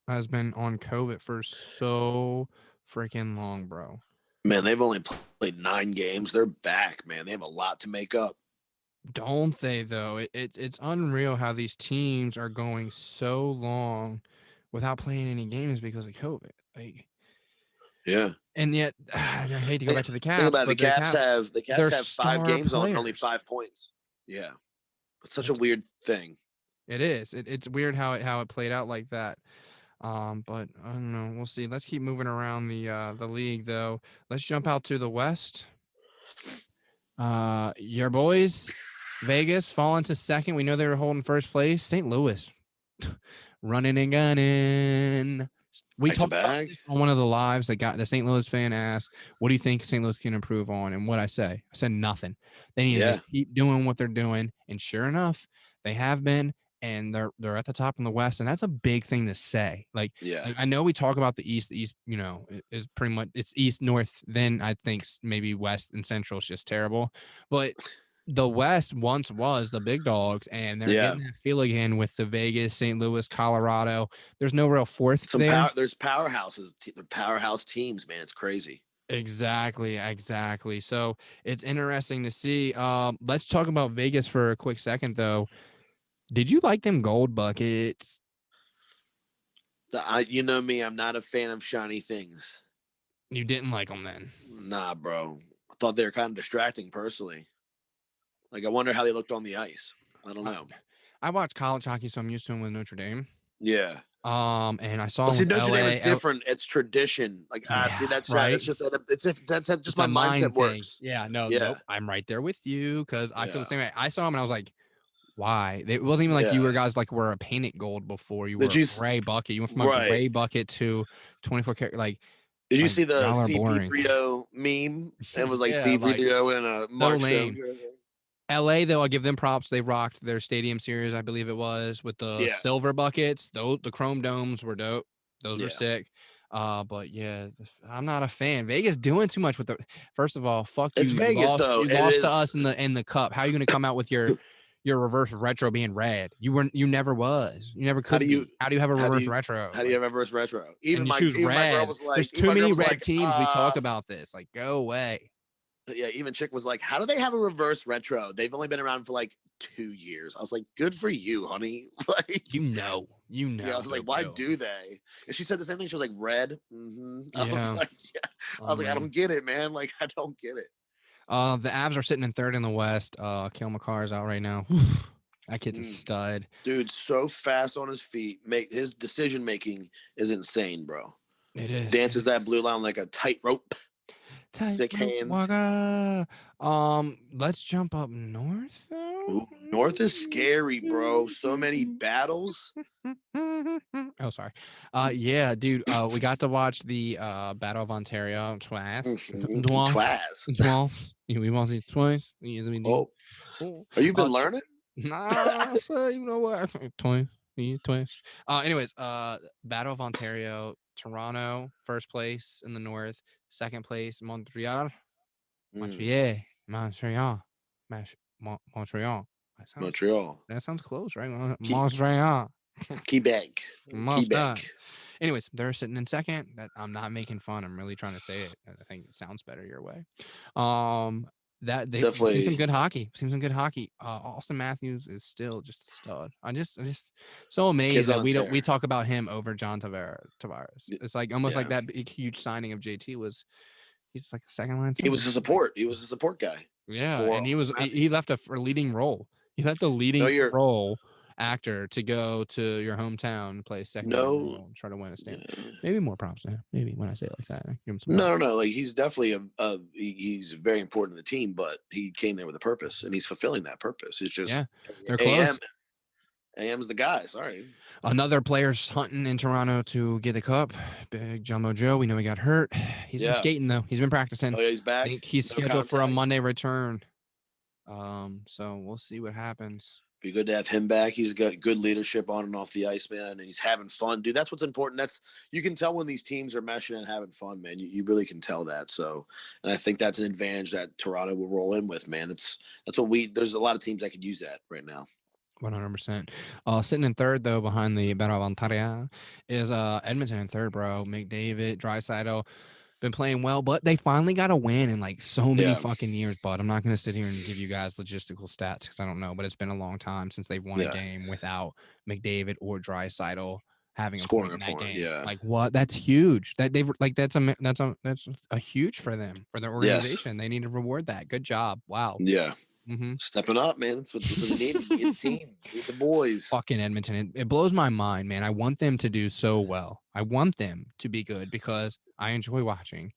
Speaker 1: Has been on COVID for so freaking long, bro.
Speaker 2: Man, they've only played 9 games. They're back, man. They have a lot to make up.
Speaker 1: Don't they, though? It's unreal how these teams are going so long without playing any games because of COVID. Like,
Speaker 2: yeah.
Speaker 1: And yet, I hate to go back to the Caps.
Speaker 2: Think about it,
Speaker 1: but
Speaker 2: the Caps have 5 games
Speaker 1: players.
Speaker 2: on only 5 points. Yeah. It's such a weird thing.
Speaker 1: It is. It's weird how it played out like that. But I don't know. We'll see. Let's keep moving around the league, though. Let's jump out to the West. Your boys, Vegas, falling to second. We know they were holding first place. St. Louis, running and gunning. We talked about this on one of the lives that got the St. Louis fan asked, "What do you think St. Louis can improve on?" And what I said nothing. They need to keep doing what they're doing, and sure enough, they have been. And they're at the top in the West, and that's a big thing to say. Like I know we talk about the East. The East, is pretty much it's East, North. Then I think maybe West and Central is just terrible. But the West once was the big dogs, and they're getting that feel again with the Vegas, St. Louis, Colorado. There's no real fourth there.
Speaker 2: There's powerhouses. They're powerhouse teams, man. It's crazy.
Speaker 1: Exactly. So it's interesting to see. Let's talk about Vegas for a quick second, though. Did you like them gold buckets?
Speaker 2: You know me, I'm not a fan of shiny things.
Speaker 1: You didn't like them then?
Speaker 2: Nah, bro. I thought they were kind of distracting personally. Like, I wonder how they looked on the ice. I don't know.
Speaker 1: I watched college hockey, so I'm used to them with Notre Dame.
Speaker 2: Yeah.
Speaker 1: And I saw
Speaker 2: Notre Dame is different. It's tradition. Like, see, that's right. It's just just my mindset works.
Speaker 1: Yeah, nope, I'm right there with you because I feel the same way. I saw them and I was like, why? It wasn't even like you were guys like were a painted gold before. You were a gray bucket. You went from a gray bucket to 24 karat. Like,
Speaker 2: did you see the CP3O meme? It was like CP3O in a Mark show.
Speaker 1: LA, though, I'll give them props. They rocked their stadium series, I believe it was, with the silver buckets. The chrome domes were dope. Those were sick. But yeah, I'm not a fan. Vegas doing too much with the. First of all, fuck you.
Speaker 2: It's Vegas, though.
Speaker 1: You lost to us in the cup. How are you going to come out with your reverse retro being red? You never was. You never could. How do you have a reverse retro?
Speaker 2: How do you have a reverse retro?
Speaker 1: Even my girl was like, "There's too many red teams." We talk about this. Like, go away.
Speaker 2: Yeah, even Chick was like, "How do they have a reverse retro? They've only been around for like 2 years." I was like, "Good for you, honey." Like,
Speaker 1: you know.
Speaker 2: Yeah, I was like, "Why do they?" And she said the same thing. She was like, "Red." Mm-hmm. I was like, "Yeah." I was like, "I don't get it, man. Like, I don't get it."
Speaker 1: The Avs are sitting in third in the West. Kale McCarr is out right now. That kid's a stud.
Speaker 2: Dude, so fast on his feet. His decision making is insane, bro.
Speaker 1: It is.
Speaker 2: Dances that blue line like a tightrope. Sick hands.
Speaker 1: Let's jump up north.
Speaker 2: Ooh, north is scary, bro. So many battles.
Speaker 1: Oh, sorry. Yeah, dude. We got to watch the Battle of Ontario twice. We want to see twice.
Speaker 2: Oh, are you been learning?
Speaker 1: Nah, so you know what? Twice. Anyways, Battle of Ontario, Toronto, first place in the north. Second place, Montreal. Montreal. That sounds close, right? Montreal.
Speaker 2: Quebec.
Speaker 1: Anyways, they're sitting in second. That I'm not making fun. I'm really trying to say it. I think it sounds better your way. That they seen some good hockey. Auston Mattews is still just a stud. I just so amazed that we talk about him over John Tavares. It's like almost like that big, huge signing of JT was. He's like a second line.
Speaker 2: He was a support guy.
Speaker 1: Yeah, and he left a leading role. He left a leading role actor to go to your hometown and play a second role and try to win a stand. Maybe more props to him. Maybe when I say it like that, I give him some
Speaker 2: no. Like he's definitely he's very important to the team, but he came there with a purpose and he's fulfilling that purpose. It's just
Speaker 1: they're close.
Speaker 2: AM's the guy. Sorry.
Speaker 1: Another player's hunting in Toronto to get the cup. Big Jumbo Joe. We know he got hurt. He's been skating though. He's been practicing.
Speaker 2: Oh yeah, he's back.
Speaker 1: I think he's scheduled for a Monday return. So we'll see what happens.
Speaker 2: Be good to have him back. He's got good leadership on and off the ice, man, and he's having fun, dude. That's what's important. You can tell when these teams are meshing and having fun, man. You really can tell that. So, and I think that's an advantage that Toronto will roll in with, man. That's what there's a lot of teams that could use that right now.
Speaker 1: 100%. Sitting in third, though, behind the Battle of Ontario is Edmonton in third, bro. McDavid, Draisaitl, been playing well, but they finally got a win in like so many fucking years, bud. I'm not going to sit here and give you guys logistical stats because I don't know, but it's been a long time since they've won a game without McDavid or Draisaitl having a point in that game.
Speaker 2: Yeah.
Speaker 1: Like what? That's huge. That's a huge for them, for their organization. Yes. They need to reward that. Good job. Wow.
Speaker 2: Yeah. Mm-hmm. Stepping up, man. That's what they need. Get a team. Get the boys.
Speaker 1: Fucking Edmonton. It blows my mind, man. I want them to do so well. I want them to be good because I enjoy watching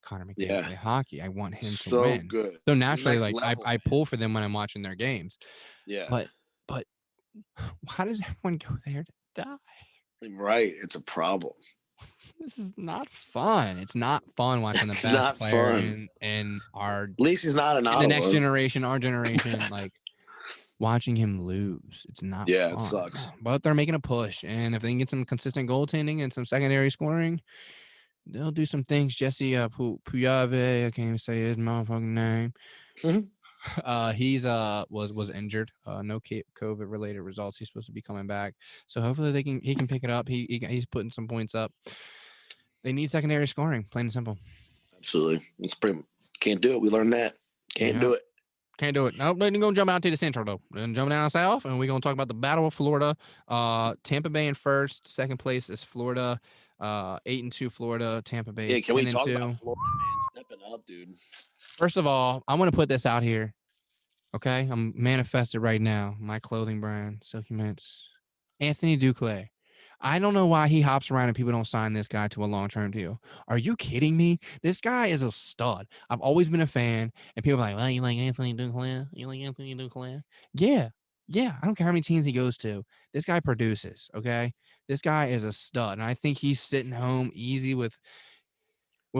Speaker 1: Connor McDavid play hockey. I want him to win. So
Speaker 2: good.
Speaker 1: So naturally, like I pull for them when I'm watching their games.
Speaker 2: Yeah.
Speaker 1: But why does everyone go there to die?
Speaker 2: Right. It's a problem.
Speaker 1: This is not fun. It's not fun watching the best player in our.
Speaker 2: At least he's not
Speaker 1: the next generation, our generation, like watching him lose. It's not.
Speaker 2: Yeah,
Speaker 1: fun.
Speaker 2: It sucks.
Speaker 1: But they're making a push, and if they can get some consistent goaltending and some secondary scoring, they'll do some things. Jesse Puyave, I can't even say his motherfucking name. He's was injured. No COVID related results. He's supposed to be coming back, so hopefully he can pick it up. He's putting some points up. They need secondary scoring, plain and simple.
Speaker 2: Absolutely. Can't do it. We learned that. Can't do it.
Speaker 1: Can't do it. Nope. We're going to jump out to the central, though. We're going to jump down south, and we're going to talk about the Battle of Florida. Tampa Bay in first. Second place is Florida. 8-2 Florida. Tampa Bay.
Speaker 2: Yeah, can we talk about Florida, man? Stepping up, dude.
Speaker 1: First of all, I want to put this out here. Okay? I'm manifested right now. My clothing brand, Silky Mints. Anthony Duclair. I don't know why he hops around and people don't sign this guy to a long-term deal. Are you kidding me? This guy is a stud. I've always been a fan, and people are like, well, you like Anthony Duclair? You like Anthony Duclair? Yeah. I don't care how many teams he goes to. This guy produces, okay? This guy is a stud, and I think he's sitting home easy with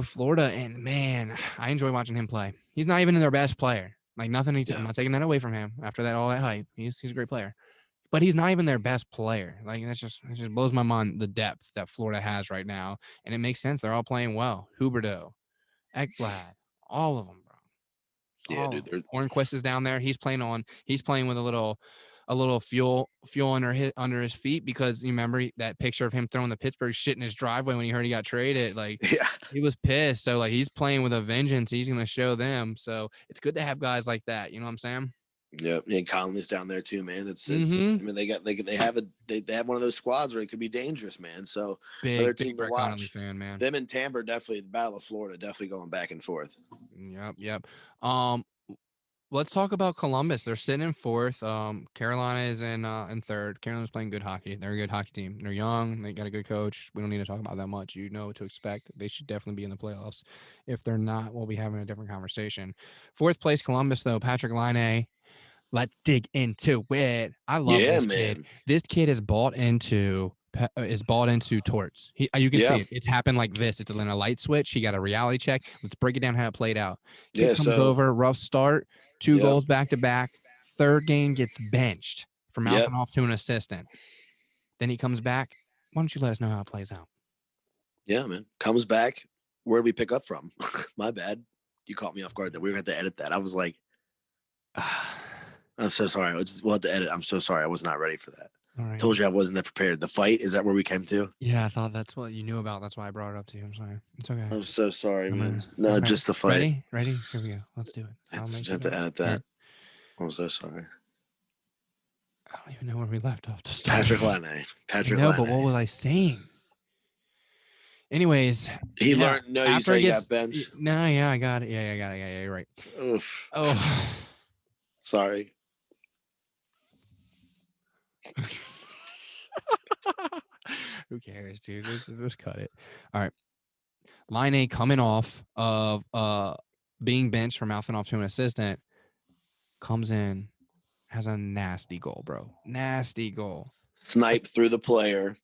Speaker 1: Florida, and, man, I enjoy watching him play. He's not even their best player. Like, nothing. I'm not taking that away from him after all that hype. He's a great player. But he's not even their best player. Like, it just blows my mind, the depth that Florida has right now. And it makes sense. They're all playing well. Huberdeau, Ekblad, all of them, bro.
Speaker 2: Yeah, dude.
Speaker 1: Hornquist is down there. He's playing with a little fuel under his feet because you remember that picture of him throwing the Pittsburgh shit in his driveway when he heard he got traded. Like, he was pissed. So, like, he's playing with a vengeance. He's going to show them. So it's good to have guys like that. You know what I'm saying?
Speaker 2: Yeah, and Conley's down there too, man. It's I mean, they have one of those squads where it could be dangerous, man. So
Speaker 1: big team to watch. Fan, man.
Speaker 2: Them and Tampa definitely, the Battle of Florida definitely going back and forth.
Speaker 1: Yep. Let's talk about Columbus. They're sitting in fourth. Carolina is in third. Carolina's playing good hockey. They're a good hockey team. They're young. They got a good coach. We don't need to talk about that much. You know what to expect. They should definitely be in the playoffs. If they're not, we'll be having a different conversation. Fourth place, Columbus, though. Patrick Laine. Let's dig into it. I love this kid. This kid is bought into torts. You can see it. It's happened like this. It's in a light switch. He got a reality check. Let's break it down how it played out. Kid comes over, rough start, 2 goals back to back. Third game gets benched for mouthing off to an assistant. Then he comes back. Why don't you let us know how it plays out?
Speaker 2: Yeah, man. Comes back. Where did we pick up from? My bad. You caught me off guard. That we were going to have to edit that. I was like, I'm so sorry. We'll have to edit. I'm so sorry. I was not ready for that.
Speaker 1: All right.
Speaker 2: Told you I wasn't that prepared. The fight, is that where we came to?
Speaker 1: Yeah, I thought that's what you knew about. That's why I brought it up to you. I'm sorry. It's okay.
Speaker 2: I'm so sorry, man. No, okay. Just the fight.
Speaker 1: Ready? Here we go. Let's do it.
Speaker 2: I have to edit that. Here. I'm so sorry.
Speaker 1: I don't even know where we left off to start.
Speaker 2: Patrick Laine.
Speaker 1: But what was I saying? Anyways,
Speaker 2: he learned. No, you said he got benched.
Speaker 1: No, yeah, I got it. Yeah, I got it. Yeah, you're right.
Speaker 2: Oof.
Speaker 1: Oh,
Speaker 2: sorry.
Speaker 1: Who cares, dude? Just cut it. All right. Laine coming off of being benched for mouthing off to an assistant comes in, has a nasty goal, bro. Nasty goal.
Speaker 2: Snipe through the player.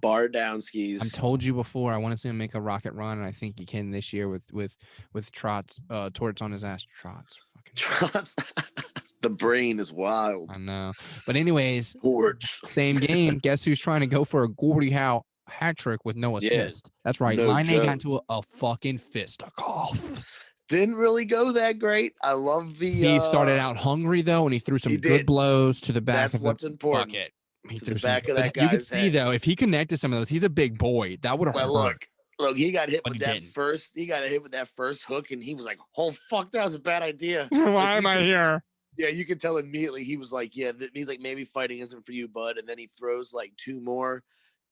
Speaker 2: Bar down skis.
Speaker 1: I told you before I want to see him make a rocket run, and I think he can this year with Torts on his ass. Trots.
Speaker 2: The brain is wild.
Speaker 1: I know. But anyways,
Speaker 2: Torch.
Speaker 1: Same game. Guess who's trying to go for a Gordie Howe hat trick with no assist? That's right. Laine got into a fucking fisticuff.
Speaker 2: Didn't really go that great. I love the.
Speaker 1: He started out hungry though, and he threw some good blows to the back of the bucket. He threw
Speaker 2: the back of that guy's
Speaker 1: You could see
Speaker 2: head.
Speaker 1: though, if he connected some of those, he's a big boy. That would have hurt.
Speaker 2: Look, he got hit with that first. He got hit with that first hook, and he was like, "Oh fuck, that was a bad idea."
Speaker 1: Why am I here?
Speaker 2: Yeah, you can tell immediately. He was like, "Yeah," he's like, "Maybe fighting isn't for you, bud." And then he throws like 2 more.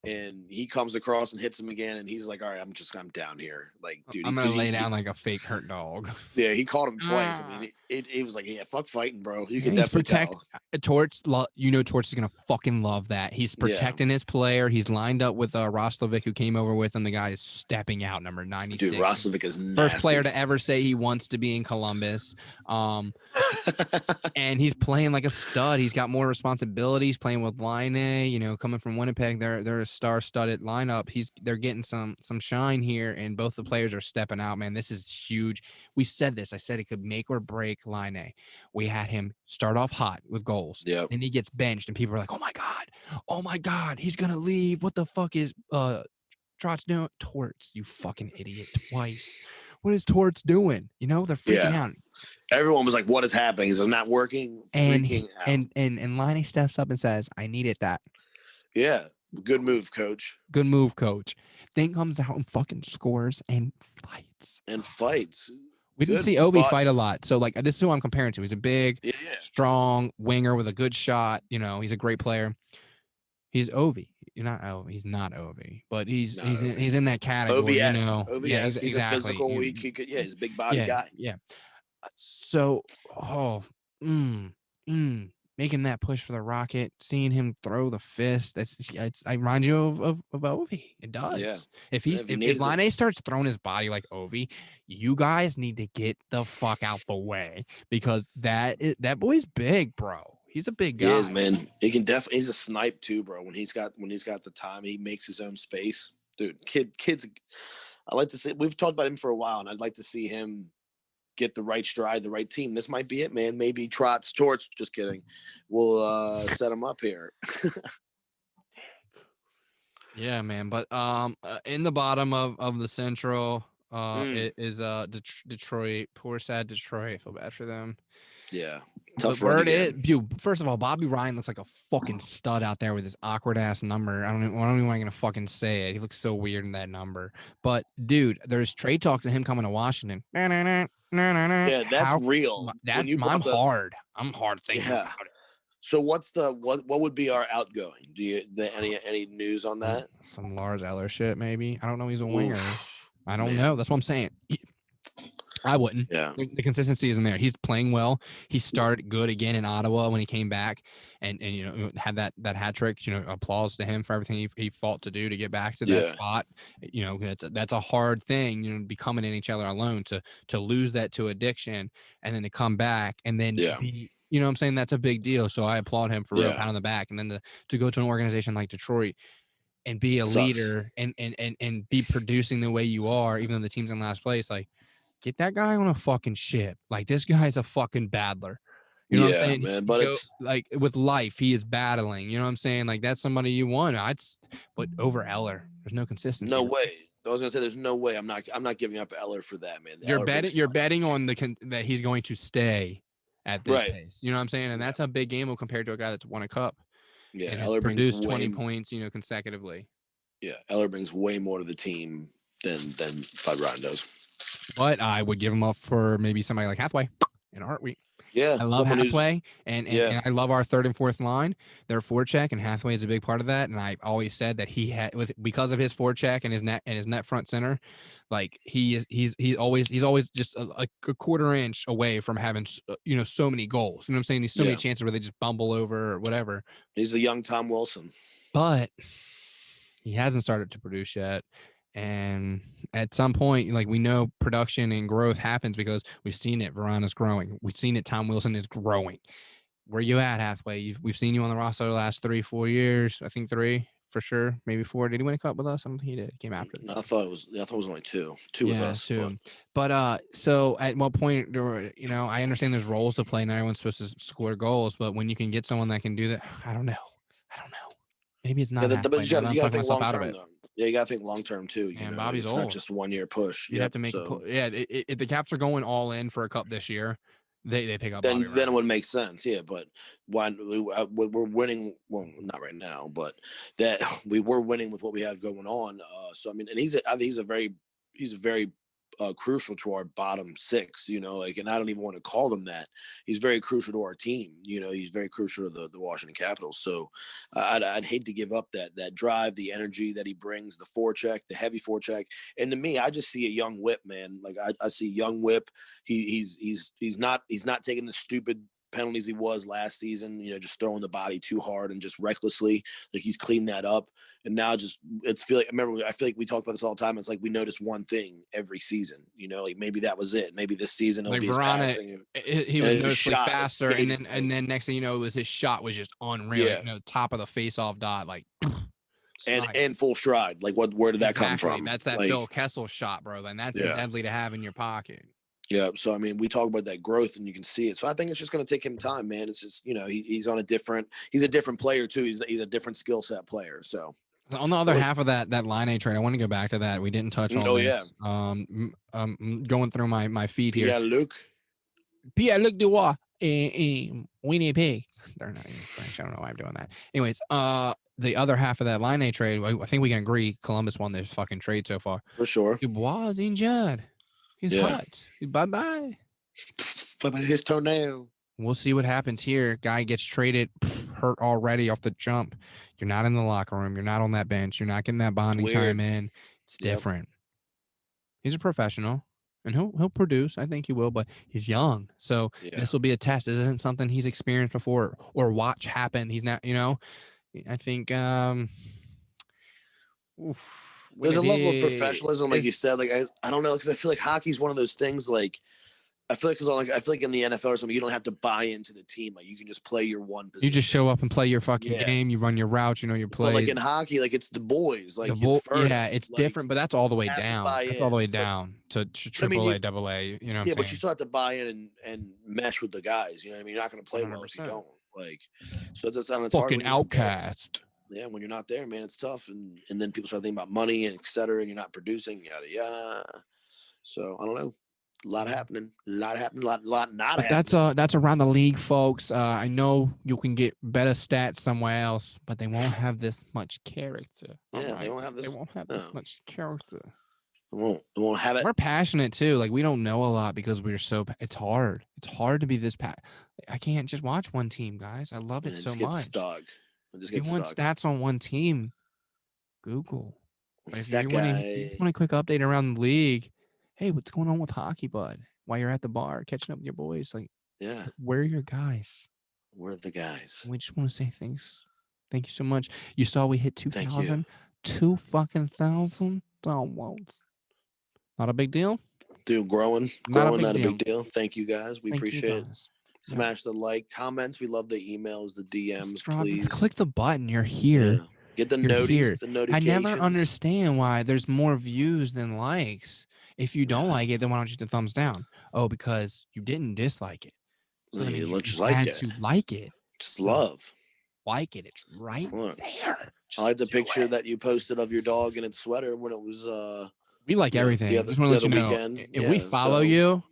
Speaker 2: And he comes across and hits him again, and he's like, "All right, I'm down here." Like, dude,
Speaker 1: I'm gonna lay down like a fake hurt dog.
Speaker 2: Yeah, he caught him twice. I mean, it was like, yeah, fuck fighting, bro. You can definitely tell.
Speaker 1: Torch. Torch is gonna fucking love that. He's protecting his player. He's lined up with Roslovic, who came over with him. The guy is stepping out, number 96.
Speaker 2: Dude, Roslovic is nasty.
Speaker 1: First player to ever say he wants to be in Columbus. And he's playing like a stud. He's got more responsibilities. Playing with Laine, coming from Winnipeg, they're a star-studded lineup. They're getting some shine here, and both the players are stepping out. Man, this is huge. We said this. I said it could make or break Laine. We had him start off hot with goals.
Speaker 2: Yeah.
Speaker 1: Then he gets benched, and people are like, "Oh my god, he's gonna leave. What the fuck is Trotz doing?" Torts, you fucking idiot! Twice. What is Torts doing? They're freaking out.
Speaker 2: Everyone was like, "What is happening? Is this not working?"
Speaker 1: And Laine steps up and says, "I needed that."
Speaker 2: Yeah, good move, coach.
Speaker 1: Good move, coach. Then comes out and fucking scores and fights. We didn't see Ovi fight a lot, so like this is who I'm comparing to. He's a big, strong winger with a good shot. He's a great player. He's Ovi. He's not Ovi, but he's in that category.
Speaker 2: He's
Speaker 1: exactly.
Speaker 2: a physical. He's a big body guy.
Speaker 1: Yeah. So, making that push for the Rocket, seeing him throw the fist, I remind you of Ovi. It does. Yeah. If Laine starts throwing his body like Ovi, you guys need to get the fuck out the way, because that boy's big, bro. He's a big guy.
Speaker 2: He is, man. He can definitely. He's a snipe too, bro. When he's got the time, he makes his own space, dude. Kids. I like to see. We've talked about him for a while, and I'd like to see him get the right stride, the right team. This might be it, man. Maybe Torts. Just kidding. We'll set him up here.
Speaker 1: Yeah, man. But in the bottom of the Central, it is Detroit. Poor sad Detroit. I feel bad for them.
Speaker 2: Yeah.
Speaker 1: Tough first of all, Bobby Ryan looks like a fucking stud out there with his awkward ass number. I don't even want to fucking say it. He looks so weird in that number. But dude, there's trade talk to him coming to Washington.
Speaker 2: Yeah, that's real.
Speaker 1: I'm hard thinking about it.
Speaker 2: So what would be our outgoing? Do you any news on that?
Speaker 1: Some Lars Eller shit, maybe. I don't know. He's a winger. I don't know. That's what I'm saying. I wouldn't.
Speaker 2: Yeah.
Speaker 1: The consistency isn't there. He's playing well. He started good again in Ottawa when he came back and had that hat trick. Applause to him for everything he fought to do to get back to that spot. That's a hard thing, becoming an NHLer alone, to lose that to addiction and then to come back and then be, what I'm saying? That's a big deal. So I applaud him for real, pound on the back. And then to go to an organization like Detroit and be a leader and be producing the way you are, even though the team's in last place, like, get that guy on a fucking ship. Like, this guy's a fucking battler. You know what I'm saying?
Speaker 2: Man, but it's
Speaker 1: like with life, he is battling. You know what I'm saying? Like, that's somebody you want. But over Eller, there's no consistency.
Speaker 2: No way. I was gonna say there's no way. I'm not giving up Eller for that, man.
Speaker 1: You're betting on that he's going to stay at this pace. You know what I'm saying? And that's a big game compared to a guy that's won a cup.
Speaker 2: Yeah,
Speaker 1: and Eller produced 20 points, consecutively.
Speaker 2: Yeah, Eller brings way more to the team than Bud Ryan does.
Speaker 1: But I would give him up for maybe somebody like Hathaway in a heartbeat.
Speaker 2: Yeah,
Speaker 1: I love Hathaway, and I love our third and fourth line. Their forecheck, and Hathaway is a big part of that. And I always said that he had, because of his forecheck and his net front center, like he's always just a quarter inch away from having so many goals. You know what I'm saying? There's so many chances where they just bumble over or whatever.
Speaker 2: He's a young Tom Wilson,
Speaker 1: but he hasn't started to produce yet. And at some point, like, we know production and growth happens because we've seen it. Verana's growing. We've seen it. Tom Wilson is growing. Where you at, Hathaway? We've seen you on the roster the last 3-4 years. I think 3, for sure. Maybe 4. Did he win a cup with us? I don't think he did. He came after.
Speaker 2: No, I thought it was only 2. 2 with us.
Speaker 1: 2. But so at what point I understand there's roles to play and everyone's supposed to score goals, but when you can get someone that can do that, I don't know. Maybe it's not
Speaker 2: but you gotta think long term. Yeah, you gotta think long term too.
Speaker 1: And Bobby's
Speaker 2: it's
Speaker 1: old.
Speaker 2: not just 1 year push.
Speaker 1: You have to make if the Caps are going all in for a cup this year, they pick up
Speaker 2: then
Speaker 1: Bobby
Speaker 2: it would make sense. Yeah, but when we're winning, well, not right now, but that we were winning with what we had going on. So I mean, and I think he's a very crucial to our bottom 6, and I don't even want to call them that. He's very crucial to our team. He's very crucial to the Washington Capitals. So I'd hate to give up that drive, the energy that he brings, the forecheck, the heavy forecheck. And to me, I just see a young whip, man. Like I see young whip. He's not taking the stupid penalties he was last season, just throwing the body too hard and just recklessly. Like he's cleaned that up. And now I feel like we talk about this all the time. It's like we notice one thing every season, like maybe that was it. Maybe this season it'll be his passing.
Speaker 1: He was noticeably faster. And then next thing you know, it was his shot was just unreal.
Speaker 2: Yeah.
Speaker 1: Top of the face-off dot, like
Speaker 2: and full stride. Like where did that come from?
Speaker 1: That's that Phil Kessel shot, bro. And that's deadly to have in your pocket.
Speaker 2: Yeah, so I mean, we talk about that growth, and you can see it. So I think it's just going to take him time, man. It's just he's a different player too. He's a different skill set player. So
Speaker 1: on the other half of that Laine trade, I want to go back to that. We didn't touch on. This. Going through my feed here. Pierre-Luc Dubois, Winnipeg. They're not even French. I don't know why I'm doing that. Anyways, the other half of that Laine trade, I think we can agree Columbus won this fucking trade so far.
Speaker 2: For sure.
Speaker 1: Dubois is injured. He's hot. Bye-bye.
Speaker 2: Bye-bye his toenail.
Speaker 1: We'll see what happens here. Guy gets traded, hurt already off the jump. You're not in the locker room. You're not on that bench. You're not getting that bonding time in. It's different. He's a professional, and he'll produce. I think he will, but he's young. So this will be a test. This isn't something he's experienced before or watch happen. He's not, I think
Speaker 2: there's a level of professionalism, like you said. Like I don't know, because I feel like hockey's one of those things. Like I feel like in the NFL or something, you don't have to buy into the team. Like you can just play your one position.
Speaker 1: You just show up and play your fucking game. You run your routes. You know your plays.
Speaker 2: But like in hockey, like it's the boys. Like
Speaker 1: it's different, but that's all the way down. That's all the way down to AAA, AA. You know.
Speaker 2: But you still have to buy in and mesh with the guys. You know what I mean? You're not going to play well if you don't. Like so it's
Speaker 1: fucking outcast.
Speaker 2: Yeah, when you're not there, man, it's tough. And then people start thinking about money and et cetera, and you're not producing, yada, yada. So I don't know. A lot happening. A lot not happening.
Speaker 1: That's around the league, folks. I know you can get better stats somewhere else, but they won't have this much character.
Speaker 2: Yeah, they won't have this.
Speaker 1: They won't have this much character.
Speaker 2: They won't have it.
Speaker 1: We're passionate too. Like we don't know a lot because it's hard. It's hard to be this I can't just watch one team, guys. I love it so much. If you want stats on one team, Google. If you want a quick update around the league, hey, what's going on with hockey, bud? While you're at the bar, catching up with your boys, where are your guys?
Speaker 2: We're the guys.
Speaker 1: We just want to say thanks. Thank you so much. You saw we hit 2,000. 2,000 downloads. Not a big deal?
Speaker 2: Dude, growing, not a big deal. Thank you guys. We appreciate it. Smash the like, comments. We love the emails, the DMs, please.
Speaker 1: Click the button. You're here.
Speaker 2: Yeah. Get the notifications.
Speaker 1: I never understand why there's more views than likes. If you don't like it, then why don't you hit the thumbs down? Oh, because you didn't dislike it. So
Speaker 2: you
Speaker 1: had to like it.
Speaker 2: Just love.
Speaker 1: Like it. It's right there.
Speaker 2: I like the picture that you posted of your dog in its sweater when it was
Speaker 1: we like everything. Just want to let you know. If we follow you,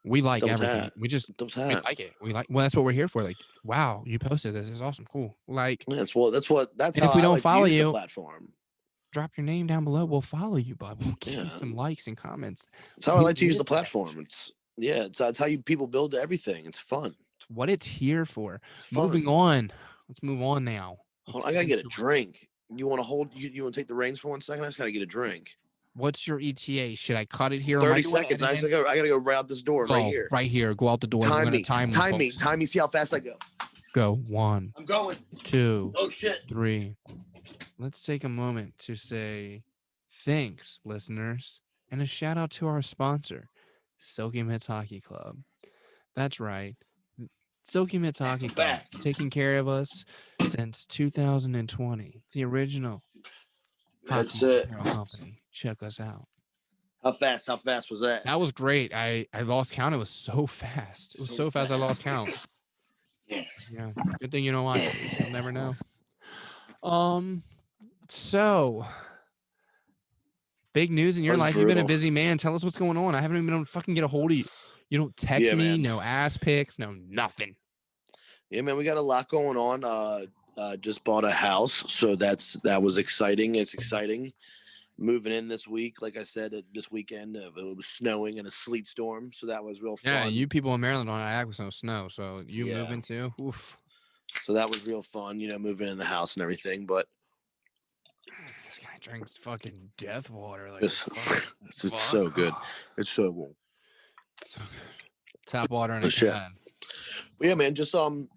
Speaker 1: we like everything. We just we like it. That's what we're here for. Like, wow, you posted this. It's awesome. Cool. Like
Speaker 2: that's how
Speaker 1: if we don't follow you,
Speaker 2: platform.
Speaker 1: Drop your name down below. We'll follow you, bud. We'll give you some likes and comments.
Speaker 2: That's how I like to use the platform. It's how you people build everything. It's fun.
Speaker 1: It's what it's here for. Moving on. Let's move on now.
Speaker 2: I gotta get a drink. You want to hold? You want to take the reins for 1 second? I just gotta get a drink.
Speaker 1: What's your ETA? Should I cut it here?
Speaker 2: 30 seconds. I gotta go right out this door. Right here.
Speaker 1: Right here. Go out the door.
Speaker 2: Time me. See how fast I go.
Speaker 1: Go. 1.
Speaker 2: I'm going.
Speaker 1: 2.
Speaker 2: Oh shit.
Speaker 1: 3. Let's take a moment to say thanks, listeners, and a shout out to our sponsor, Silky Mitts Hockey Club. That's right. Silky Mitts Hockey Club taking care of us since 2020. The original
Speaker 2: That's
Speaker 1: Hockey
Speaker 2: it.
Speaker 1: Apparel Company. Check us out.
Speaker 2: How fast was that?
Speaker 1: That was great. I lost count. It was so fast. It was so fast I lost count. Yeah. Good thing you don't watch it. You'll never know. So big news in your life. Brutal. You've been a busy man. Tell us what's going on. I haven't even been able to fucking get a hold of you. You don't text me, man. No ass pics, no nothing.
Speaker 2: Yeah, man, we got a lot going on. Just bought a house, so that was exciting. It's exciting. Moving in this week, like I said, this weekend it was snowing and a sleet storm, so that was real fun.
Speaker 1: Yeah, you people in Maryland don't act with no snow, so you moving too. Oof.
Speaker 2: So that was real fun, moving in the house and everything. But
Speaker 1: this guy drinks fucking death water. Like
Speaker 2: it's so good. It's so good.
Speaker 1: So good. Tap water in a can.
Speaker 2: Yeah, man. Just learning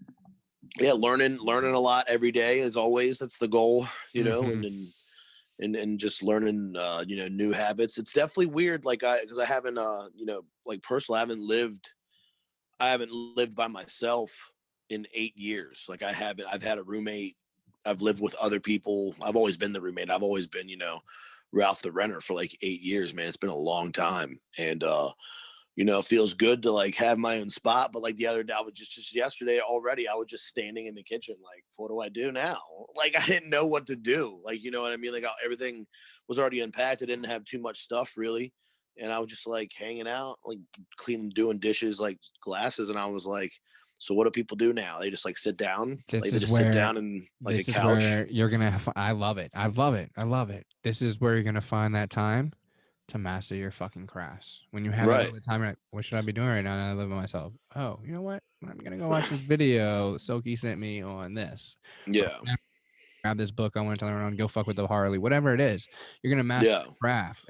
Speaker 2: a lot every day as always. That's the goal, and just learning new habits. It's definitely weird, because I haven't personally I haven't lived by myself in 8 years. Like I've had a roommate. I've lived with other people. I've always been the roommate. I've always been Ralph the renter for like 8 years, man. It's been a long time, and it feels good to have my own spot. But the other day, I was just yesterday already, I was just standing in the kitchen. Like, what do I do now? I didn't know what to do. You know what I mean? Everything was already unpacked. I didn't have too much stuff really. And I was just hanging out, cleaning, doing dishes, glasses. And I was like, so what do people do now? They just sit down. They just sit down and a couch.
Speaker 1: Where you're going to, I love it. I love it. This is where you're going to find that time to master your fucking crafts. When you have a little time, you're like, what should I be doing right now? And I live by myself. Oh, you know what? I'm gonna go watch this video Soki sent me on this.
Speaker 2: Yeah.
Speaker 1: Grab this book I want to learn on. Go fuck with the Harley. Whatever it is, you're gonna master the craft.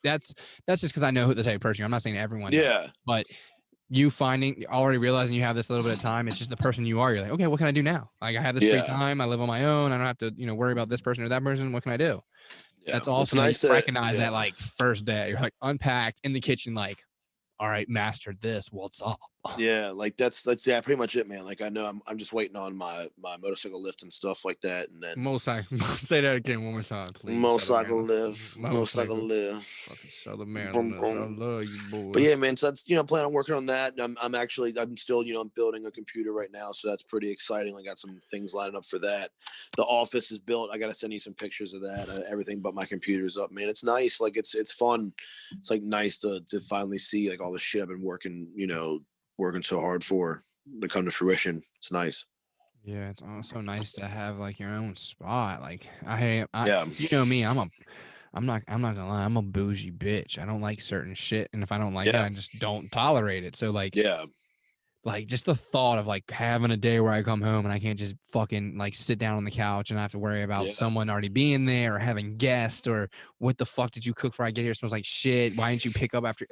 Speaker 1: That's just because I know who the type of person. I'm not saying everyone. Does, but you already realizing you have this little bit of time. It's just the person you are. You're like, okay, what can I do now? I have this free time. I live on my own. I don't have to worry about this person or that person. What can I do? Yeah. That's also nice to recognize that first day you're unpacked in the kitchen, all right, mastered this. What's up?
Speaker 2: Yeah, that's pretty much it, man. I know I'm just waiting on my motorcycle lift and stuff like that, and then
Speaker 1: motorcycle. Say that again one more time, please.
Speaker 2: Motorcycle lift.
Speaker 1: Fucking Southern Maryland. I love you, boy.
Speaker 2: But yeah, man. So that's planning on working on that. I'm still I'm building a computer right now, so that's pretty exciting. I got some things lined up for that. The office is built. I got to send you some pictures of that. Everything but my computer's up, man. It's nice. It's fun. It's nice to finally see all the shit I've been working so hard for to come to fruition. It's nice.
Speaker 1: Yeah, it's also nice to have your own spot. You know me, I'm not gonna lie, I'm a bougie bitch. I don't like certain shit, and if I don't like it, I just don't tolerate it. So just the thought of having a day where I come home and I can't just fucking sit down on the couch and I have to worry about someone already being there or having guests or what the fuck did you cook before I get here? It smells like shit. Why didn't you pick up after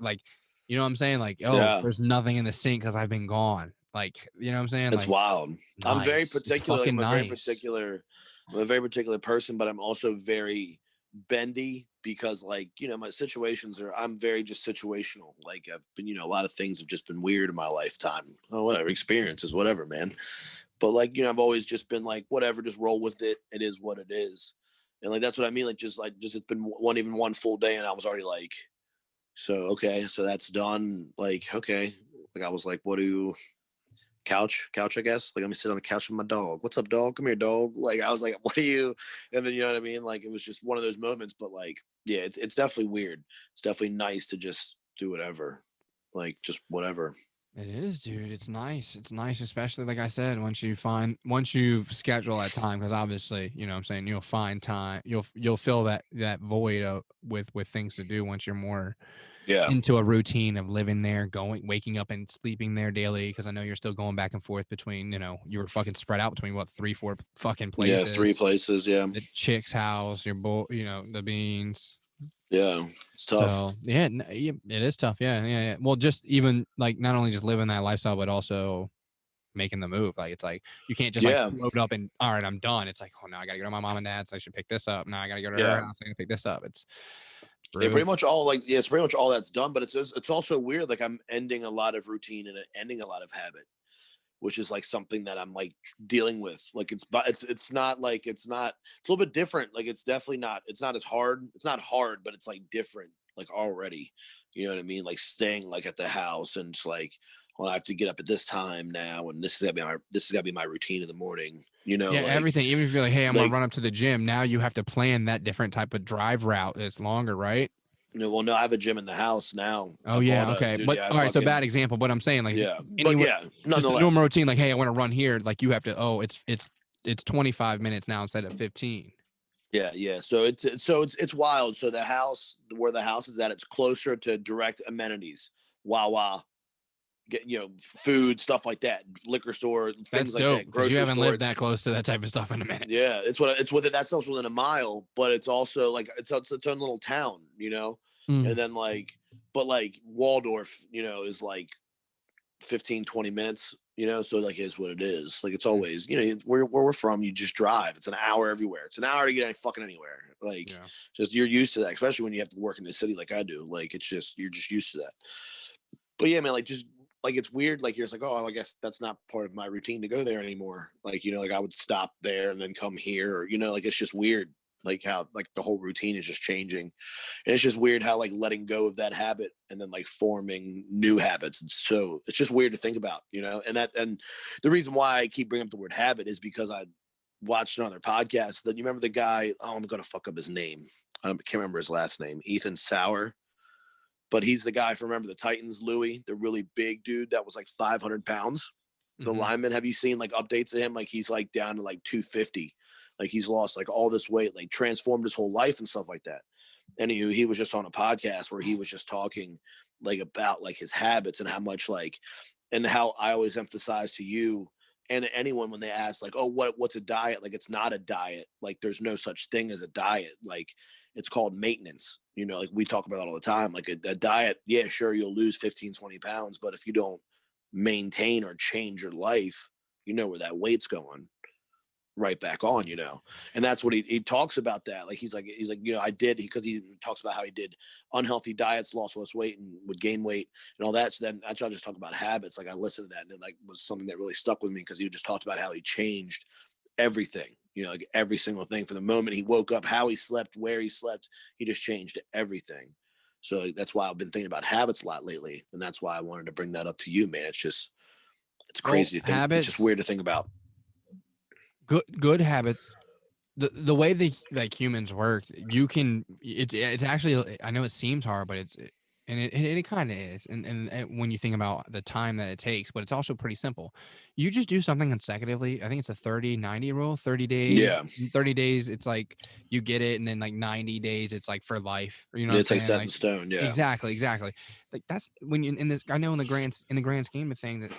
Speaker 1: you know what I'm saying? There's nothing in the sink because I've been gone. You know what I'm saying?
Speaker 2: It's wild. Nice. I'm very particular. I'm a very particular person, but I'm also very bendy because my situations I'm very just situational. I've been, a lot of things have just been weird in my lifetime. Oh, whatever, experiences, whatever, man. But I've always just been whatever, just roll with it. It is what it is. And that's what I mean. Just it's been one full day and I was already so, okay, so that's done. Okay. I was what do you couch, I guess. Let me sit on the couch with my dog. What's up, dog? Come here, dog. I was what do you? And then, you know what I mean? It was just one of those moments, but yeah, it's definitely weird. It's definitely nice to just do whatever. Just whatever.
Speaker 1: It is, dude. It's nice. It's nice, especially like I said, once you schedule that time, because obviously, you know what I'm saying, you'll find time, you'll fill that void with things to do once you're more into a routine of living there, waking up and sleeping there daily. Because I know you're still going back and forth between, you were fucking spread out between 3-4 fucking places.
Speaker 2: Yeah, 3 places. Yeah.
Speaker 1: The chick's house, your boy, the beans.
Speaker 2: Yeah, it's tough.
Speaker 1: So, yeah, it is tough. Yeah. Well, just even not only just living that lifestyle, but also making the move. It's you can't just load up and all right, I'm done. It's oh no, I gotta go to my mom and dad's. I should pick this up. Now I gotta go to her house. I gotta pick this up. It's
Speaker 2: pretty much all it's pretty much all that's done. But it's also weird. I'm ending a lot of routine and ending a lot of habit. which is like something that I'm like dealing with. Like it's a little bit different. Like it's definitely not, it's not as hard. It's not hard, but it's like different, like already, you know what I mean? Like staying like at the house and just like, well, I have to get up at this time now, and this is gotta be my routine in the morning. You know,
Speaker 1: yeah,
Speaker 2: like,
Speaker 1: everything. Even if you're like, hey, I'm gonna run up to the gym. Now you have to plan that different type of drive route that's longer, right?
Speaker 2: No, I have a gym in the house now.
Speaker 1: Oh yeah, okay. But all right, so bad example, but I'm saying like
Speaker 2: nonetheless,
Speaker 1: just a normal routine, like, hey, I want to run here, like you have to, it's 25 minutes now instead of 15.
Speaker 2: Yeah. So it's wild. So the house where the house is at, it's closer to direct amenities. Wawa, get food, stuff like that, liquor store, things like that.
Speaker 1: Grocery you haven't lived that close to that type of stuff in a minute.
Speaker 2: Yeah, it's that stuff's within a mile, but it's also like it's its own little town, and then but Waldorf, is like 15-20 minutes, so like is what it is. Like it's always, where we're from, you just drive. It's an hour everywhere. It's an hour to get anywhere. Like just you're used to that, especially when you have to work in the city like I do. Like it's just you're just used to that. But yeah, man, like just like it's weird. Like you're just like, oh, I guess that's not part of my routine to go there anymore. Like like I would stop there and then come here. Or, like it's just weird. Like how like the whole routine is just changing, and it's just weird how like letting go of that habit and then like forming new habits. It's just weird to think about, and the reason why I keep bringing up the word habit is because I watched another podcast that you remember the guy. Oh, I'm gonna fuck up his name. I can't remember his last name. Ethan Sauer. But he's the guy from, remember the Titans, Louis, the really big dude that was like 500 pounds. The lineman, have you seen like updates of him? Like he's like down to like 250. Like he's lost like all this weight, like transformed his whole life and stuff like that. And he was just on a podcast where he was just talking like about like his habits and how much like, and how I always emphasize to you and anyone when they ask like, oh, what's a diet? Like it's not a diet. Like there's no such thing as a diet. Like it's called maintenance. Like we talk about all the time, like a diet. Yeah, sure. You'll lose 15-20 pounds, but if you don't maintain or change your life, where that weight's going right back on, and that's what he talks about that. Like, he's like, I did, because he talks about how he did unhealthy diets, lost less weight and would gain weight and all that. So then I try to just talk about habits. Like I listened to that and it like was something that really stuck with me, because he just talked about how he changed everything, like every single thing from the moment he woke up, how he slept, where he slept, he just changed everything. So that's why I've been thinking about habits a lot lately. And that's why I wanted to bring that up to you, man. It's crazy to think. Habits, it's just weird to think about.
Speaker 1: Good habits. The way like humans work, it's actually, I know it seems hard, but it kind of is. And when you think about the time that it takes, but it's also pretty simple. You just do something consecutively. I think it's a 30-90 rule, 30 days.
Speaker 2: Yeah.
Speaker 1: 30 days, it's like you get it. And then like 90 days, it's like for life. Or,
Speaker 2: it's like set in stone. Yeah,
Speaker 1: exactly. Like that's when you in this, I know in the grand scheme of things that,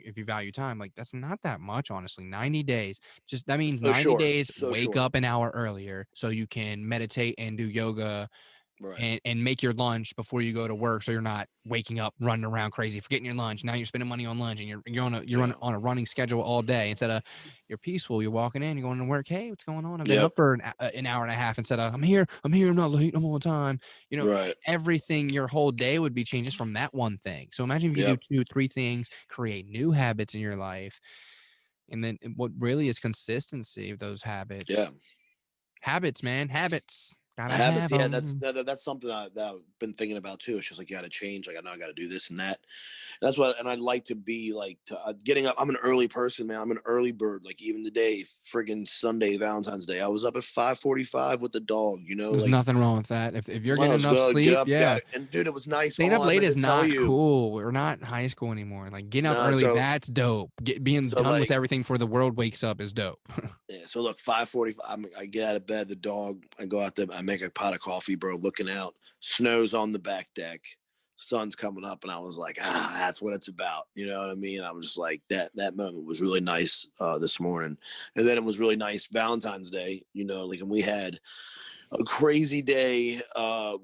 Speaker 1: if you value time, like that's not that much, honestly. 90 days, just that means 90 days, wake up an hour earlier so you can meditate and do yoga. Right. And make your lunch before you go to work, so you're not waking up running around crazy, forgetting your lunch. Now you're spending money on lunch, and you're on a running schedule all day. Instead of you're peaceful, you're walking in, you're going to work. Hey, what's going on? I've been up for an hour and a half. Instead of I'm here, I'm not late, I'm on time. Right. Everything, your whole day would be changed just from that one thing. So imagine if you do 2-3 things, create new habits in your life, and then what really is consistency of those habits.
Speaker 2: Yeah,
Speaker 1: habits, man, habits.
Speaker 2: Habits, yeah, that's something that I've been thinking about too. It's just like, you got to change. Like I know I got to do this and that. That's why, and I'd like to be like getting up. I'm an early person, man. I'm an early bird. Like even today, friggin' Sunday, Valentine's Day, I was up at 5:45 with the dog.
Speaker 1: There's nothing wrong with that. If you're getting enough sleep,
Speaker 2: and dude, it was nice.
Speaker 1: Staying up late is not cool. We're not in high school anymore. Like getting up early, that's dope. Being done with everything before the world wakes up is dope.
Speaker 2: Yeah. So look, 5:45. I get out of bed. The dog. I go out there. I make a pot of coffee, bro. Looking out. Snow's on the back deck. Sun's coming up, and I was like, that's what it's about. You know what I mean? I was just like, that moment was really nice this morning. And then it was really nice Valentine's Day, and we had a crazy day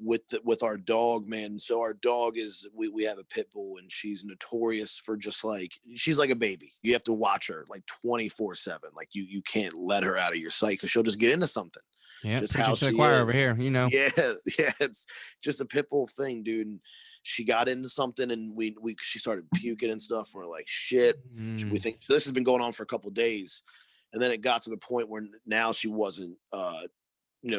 Speaker 2: with our dog, man. So our dog we have a pit bull, and she's notorious for just like, she's like a baby. You have to watch her like 24/7. Like you can't let her out of your sight, because she'll just get into something.
Speaker 1: Yeah, preaching to the choir over here, you know.
Speaker 2: Yeah, it's just a pit bull thing, dude. And she got into something, and she started puking and stuff. And we're like, shit. We think so this has been going on for a couple of days, and then it got to the point where now she wasn't,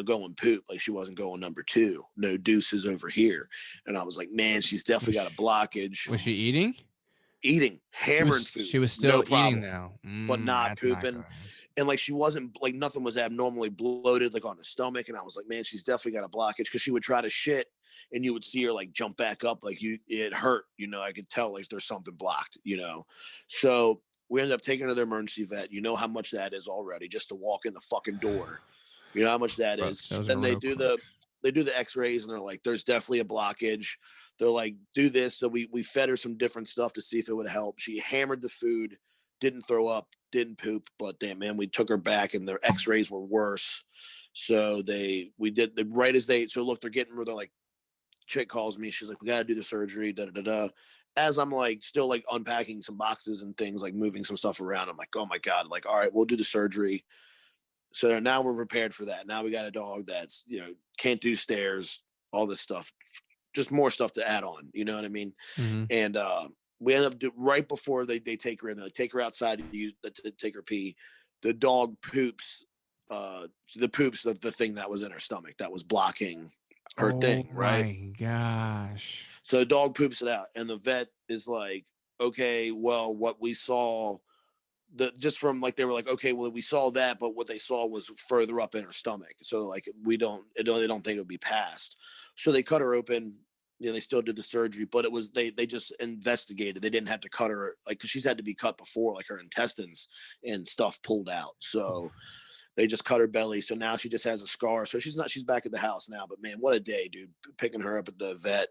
Speaker 2: going poop. Like she wasn't going number 2. No deuces over here. And I was like, man, she's definitely got a blockage.
Speaker 1: Was she eating?
Speaker 2: Eating, hammering food.
Speaker 1: She was still eating now,
Speaker 2: but not pooping. And like she wasn't like nothing was abnormally bloated like on the stomach. And I was like, man, she's definitely got a blockage, because she would try to shit and you would see her like jump back up like it hurt. I could tell like there's something blocked. So we ended up taking her to the emergency vet. You know how much that is already just to walk in the fucking door. You know how much that is. So then they do the X-rays, and they're like, there's definitely a blockage. They're like, do this. So we fed her some different stuff to see if it would help. She hammered the food, didn't throw up, didn't poop, but damn, man, we took her back and their X-rays were worse. So we did the right as so look, they're like, chick calls me. She's like, we got to do the surgery. As I'm like, still like unpacking some boxes and things, like moving some stuff around. I'm like, oh my God, like, all right, we'll do the surgery. So now we're prepared for that. Now we got a dog that's, can't do stairs, all this stuff, just more stuff to add on. You know what I mean?
Speaker 1: Mm-hmm.
Speaker 2: And we end up right before they take her in, they take her outside to take her pee. The dog poops, the thing that was in her stomach that was blocking her thing. Right.
Speaker 1: Oh my gosh.
Speaker 2: So the dog poops it out, and the vet is like, okay, well, what we saw, just from like, they were like, okay, well, we saw that, but what they saw was further up in her stomach. So like, they don't think it would be passed. So they cut her open. They still did the surgery, but it was, they just investigated. They didn't have to cut her, like, cause she's had to be cut before, like her intestines and stuff pulled out. So they just cut her belly. So now she just has a scar. So she's back at the house now, but man, what a day, dude, picking her up at the vet,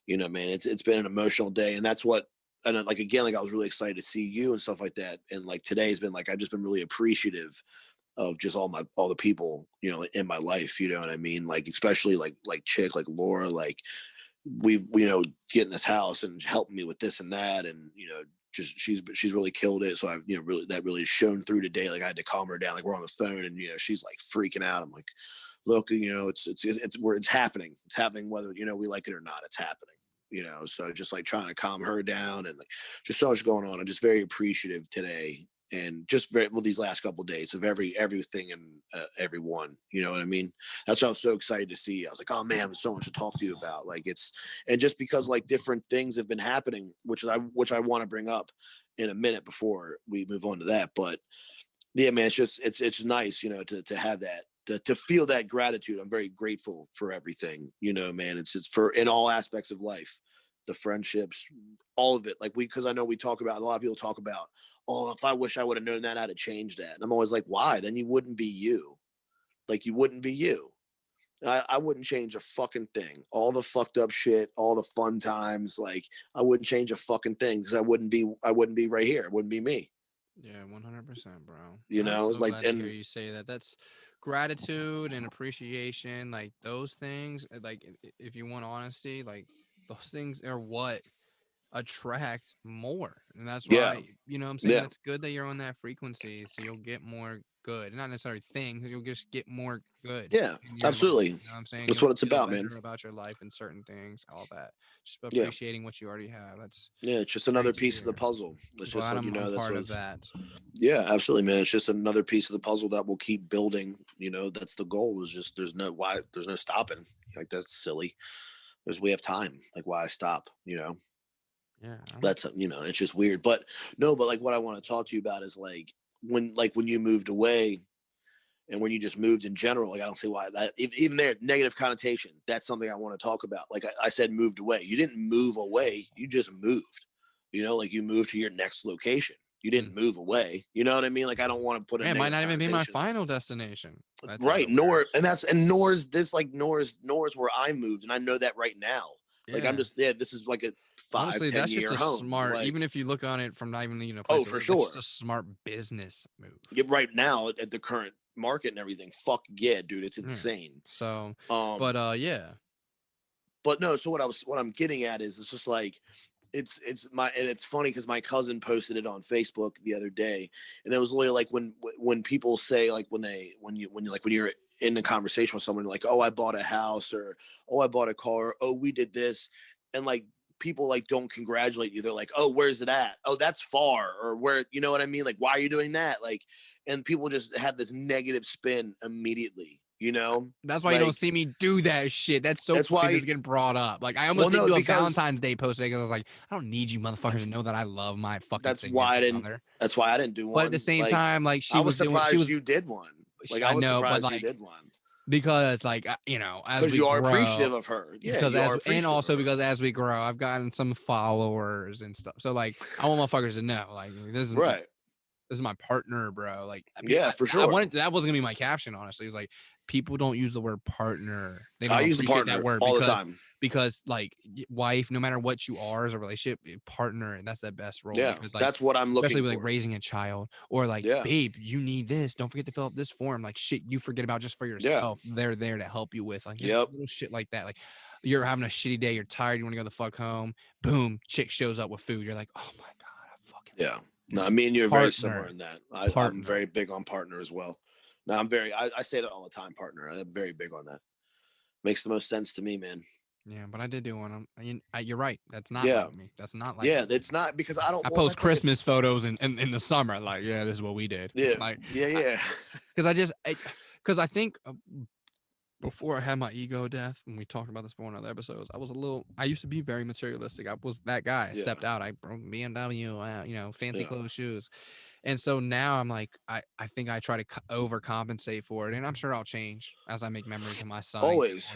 Speaker 2: man, it's been an emotional day. And that's what, and like, again, like I was really excited to see you and stuff like that. And like today's been like, I've just been really appreciative of just all the people, in my life, you know what I mean? Like, especially like chick, like Laura, like we get in this house and helping me with this and that. And, just, she's really killed it. So I've, really shone through today. Like I had to calm her down. Like we're on the phone and, she's like freaking out. I'm like, look, it's happening. It's happening whether, we like it or not, it's happening. So just like trying to calm her down, and like just so much going on. I'm just very appreciative today, and just these last couple of days of everything and everyone, you know what I mean? That's why I was so excited to see. I was like, oh man, there's so much to talk to you about. Like and just because like different things have been happening, which I want to bring up in a minute before we move on to that. But yeah, man, it's nice, to have that. To feel that gratitude. I'm very grateful for everything, man. It's for in all aspects of life, the friendships, all of it. Like because I know we talk about, a lot of people talk about, oh, if I wish I would have known that, I'd have changed that. And I'm always like, why? Then you wouldn't be you. Like you wouldn't be you. I wouldn't change a fucking thing. All the fucked up shit, all the fun times, like I wouldn't change a fucking thing, because I wouldn't be right here. It wouldn't be me.
Speaker 1: Yeah, 100%, bro.
Speaker 2: I'm so
Speaker 1: like, glad to hear you say that. That's gratitude and appreciation, like those things. Like, if you want honesty, like those things are what attract more, and that's why I'm saying it's good that you're on that frequency, so you'll get more good, not necessarily things, you'll just get more good.
Speaker 2: Absolutely.
Speaker 1: Life, I'm saying
Speaker 2: that's what it's about, man.
Speaker 1: About your life and certain things, all that, just appreciating what you already have. That's
Speaker 2: it's just another piece of the puzzle. It's just like,
Speaker 1: that's part of that.
Speaker 2: Yeah, absolutely, man. It's just another piece of the puzzle that will keep building. That's the goal. Is just there's no stopping. Like that's silly. We have time. Like why stop?
Speaker 1: Yeah,
Speaker 2: that's it's just weird. But like what I want to talk to you about is like when you moved away, and when you just moved in general. Like I don't see why that even there negative connotation. That's something I want to talk about. Like I said, moved away. You didn't move away. You just moved. Like you moved to your next location. You didn't move away. You know what I mean? Like I don't want to put
Speaker 1: it might not even be my final destination.
Speaker 2: That's right. Nor is this like nor is where I moved, and I know that right now. Like I'm just this is like a 5-10
Speaker 1: that's
Speaker 2: year
Speaker 1: just a
Speaker 2: home.
Speaker 1: Smart,
Speaker 2: like,
Speaker 1: even if you look on it from not even
Speaker 2: for sure,
Speaker 1: it's a smart business move.
Speaker 2: Right now at the current market and everything, fuck yeah, dude, it's insane.
Speaker 1: So,
Speaker 2: but no. So what I'm getting at is it's just like it's funny because my cousin posted it on Facebook the other day, and it was literally like when people say like when you're in a conversation with someone like, oh, I bought a house, or oh, I bought a car, oh, we did this, and like people like don't congratulate you. They're like, oh, where's it at? Oh, that's far, or where, you know what I mean? Like, why are you doing that? Like, and people just have this negative spin immediately. You know,
Speaker 1: that's why you don't see me do that shit. That's why it's getting brought up. Like I almost didn't do a Valentine's Day post because I was like, I don't need you motherfuckers to know that I love my fucking.
Speaker 2: That's why I didn't do one.
Speaker 1: But at the same time, like
Speaker 2: I was surprised you did one. Like I was surprised
Speaker 1: but,
Speaker 2: you did one.
Speaker 1: Because like you know, as
Speaker 2: you are appreciative of her, yeah.
Speaker 1: Because because as we grow, I've gotten some followers and stuff. So like, I want motherfuckers to know, like, this is right. This is my partner, bro. Like, I mean,
Speaker 2: yeah, for sure.
Speaker 1: That wasn't gonna be my caption, honestly. It was like, people don't use the word partner. They don't
Speaker 2: use the partner that word all the time.
Speaker 1: Because like wife, no matter what you are as a relationship, partner, and that's the best role.
Speaker 2: Yeah,
Speaker 1: because, like,
Speaker 2: that's what I'm looking
Speaker 1: especially
Speaker 2: for.
Speaker 1: With like raising a child, or like, babe, you need this. Don't forget to fill up this form. Like shit, you forget about just for yourself. Yeah. They're there to help you with like little shit like that. Like you're having a shitty day, you're tired, you want to go the fuck home. Boom, chick shows up with food. You're like, oh my god, I fucking
Speaker 2: No, I mean, you're very similar in that. I'm very big on partner as well. No, I say that all the time, partner. I'm very big on that. Makes the most sense to me, man.
Speaker 1: Yeah, but I did do one. You're right. That's not like me. That's not like
Speaker 2: me. It's not because I don't.
Speaker 1: I post Christmas photos in the summer. Like, yeah, this is what we did.
Speaker 2: Yeah,
Speaker 1: like,
Speaker 2: Because
Speaker 1: I think before I had my ego death, and we talked about this before in other episodes, I used to be very materialistic. I was that guy. I stepped out. I broke BMW, fancy clothes, shoes. And so now I'm like, I think I try to overcompensate for it. And I'm sure I'll change as I make memories with my son.
Speaker 2: Always.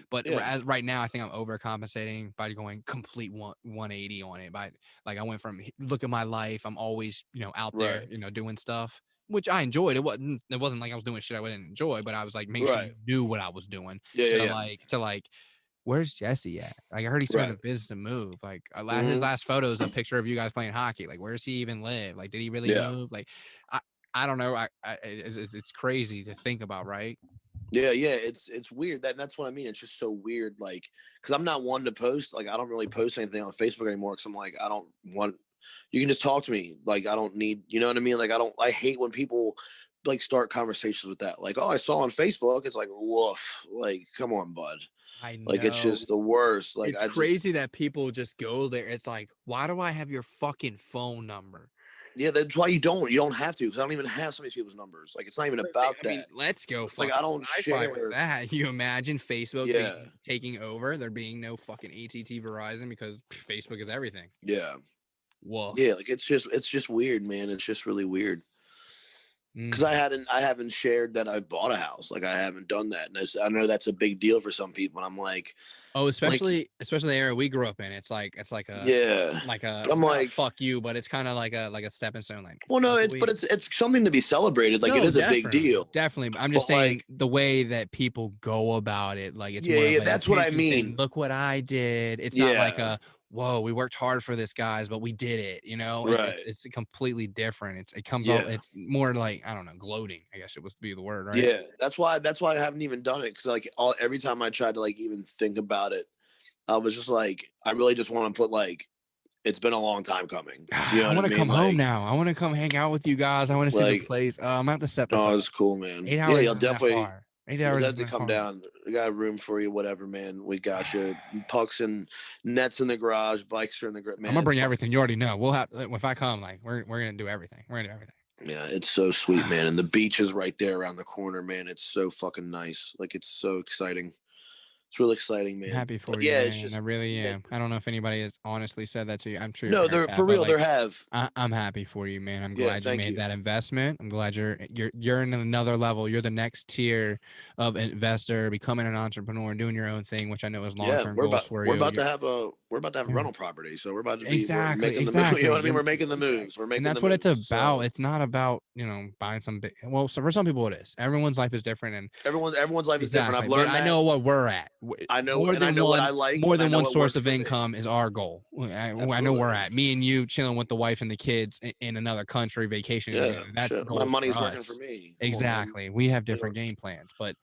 Speaker 1: But right now, I think I'm overcompensating by going complete 180 on it. I went from, look at my life. I'm always, out there, doing stuff, which I enjoyed. It wasn't like I was doing shit I wouldn't enjoy, but I was like, make sure you knew what I was doing. Like, where's Jesse at? Like, I heard he started a business to move. Like, his last photo is a picture of you guys playing hockey. Like, where does he even live? Like, did he really move? Like, I don't know. It's crazy to think about, right?
Speaker 2: Yeah. It's weird. That's what I mean. It's just so weird. Like, because I'm not one to post. Like, I don't really post anything on Facebook anymore. Because I'm like, I don't want. You can just talk to me. Like, I don't need. You know what I mean? Like, I hate when people like start conversations with that. Like, oh, I saw on Facebook. It's like, woof. Like, come on, bud.
Speaker 1: I know.
Speaker 2: Like, it's just the worst. Like,
Speaker 1: it's crazy that people just go there. It's like, why do I have your fucking phone number?
Speaker 2: Yeah, that's why you don't have to, because I don't even have some of these people's numbers. Like, it's not even about that. Mean,
Speaker 1: let's go.
Speaker 2: It's like, I don't share
Speaker 1: with that. You imagine Facebook taking over, there being no fucking AT&T Verizon because Facebook is everything.
Speaker 2: Yeah.
Speaker 1: Whoa.
Speaker 2: Yeah, like it's just weird, man. It's just really weird. Because I haven't shared that I bought a house. Like, I haven't done that, and I know that's a big deal for some people. And I'm like,
Speaker 1: especially the area we grew up in. It's like I'm like, fuck you, but it's kind of like a stepping stone. Like,
Speaker 2: well, no, it's something to be celebrated. Like, it is a big deal.
Speaker 1: Definitely, I'm just saying, like, the way that people go about it. Like, it's
Speaker 2: like, that's what I mean.
Speaker 1: Thing. Look what I did. It's not like a, whoa, we worked hard for this, guys, but we did it,
Speaker 2: Right.
Speaker 1: It's completely different. It comes out, it's more like, I don't know, gloating, I guess it would be the word, right?
Speaker 2: Yeah, that's why I haven't even done it, because like every time I tried to like even think about it, I was just like, I really just want to put like, it's been a long time coming.
Speaker 1: I want to come home now. I want to come hang out with you guys. I want to see the place. I'm gonna have to set this up.
Speaker 2: Oh, it's cool, man.
Speaker 1: 8 hours.
Speaker 2: Yeah, you'll definitely.
Speaker 1: 8 hours.
Speaker 2: We'll have to come down. We got a room for you, whatever, man. We got you. Pucks and nets in the garage. Bikes are in the garage.
Speaker 1: I'm gonna bring everything. You already know. We'll have, if I come, like, we're gonna do everything. We're gonna do everything.
Speaker 2: Yeah, it's so sweet, man. And the beach is right there around the corner, man. It's so fucking nice. Like, it's so exciting. It's really exciting, man.
Speaker 1: I'm happy for you, man. It's just, I really am. I don't know if anybody has honestly said that to you. I'm sure.
Speaker 2: No, they're for real. Like, they have.
Speaker 1: I'm happy for you, man. I'm glad you made that investment. I'm glad you're in another level. You're the next tier of investor, becoming an entrepreneur and doing your own thing, which I know is long-term goals for you.
Speaker 2: We're about to have a rental property, so we're about to be
Speaker 1: exactly.
Speaker 2: You know what I mean? We're making the moves.
Speaker 1: And that's what it's about. It's not about buying some big. Well, so for some people it is. Everyone's life is different, and
Speaker 2: everyone's life is different. I've learned.
Speaker 1: I know what we're at.
Speaker 2: I know what I like.
Speaker 1: More than one source of income is our goal. I know we're at. Me and you chilling with the wife and the kids in another country, vacation.
Speaker 2: Yeah, that's my money's working for me.
Speaker 1: Exactly. We have different game plans, but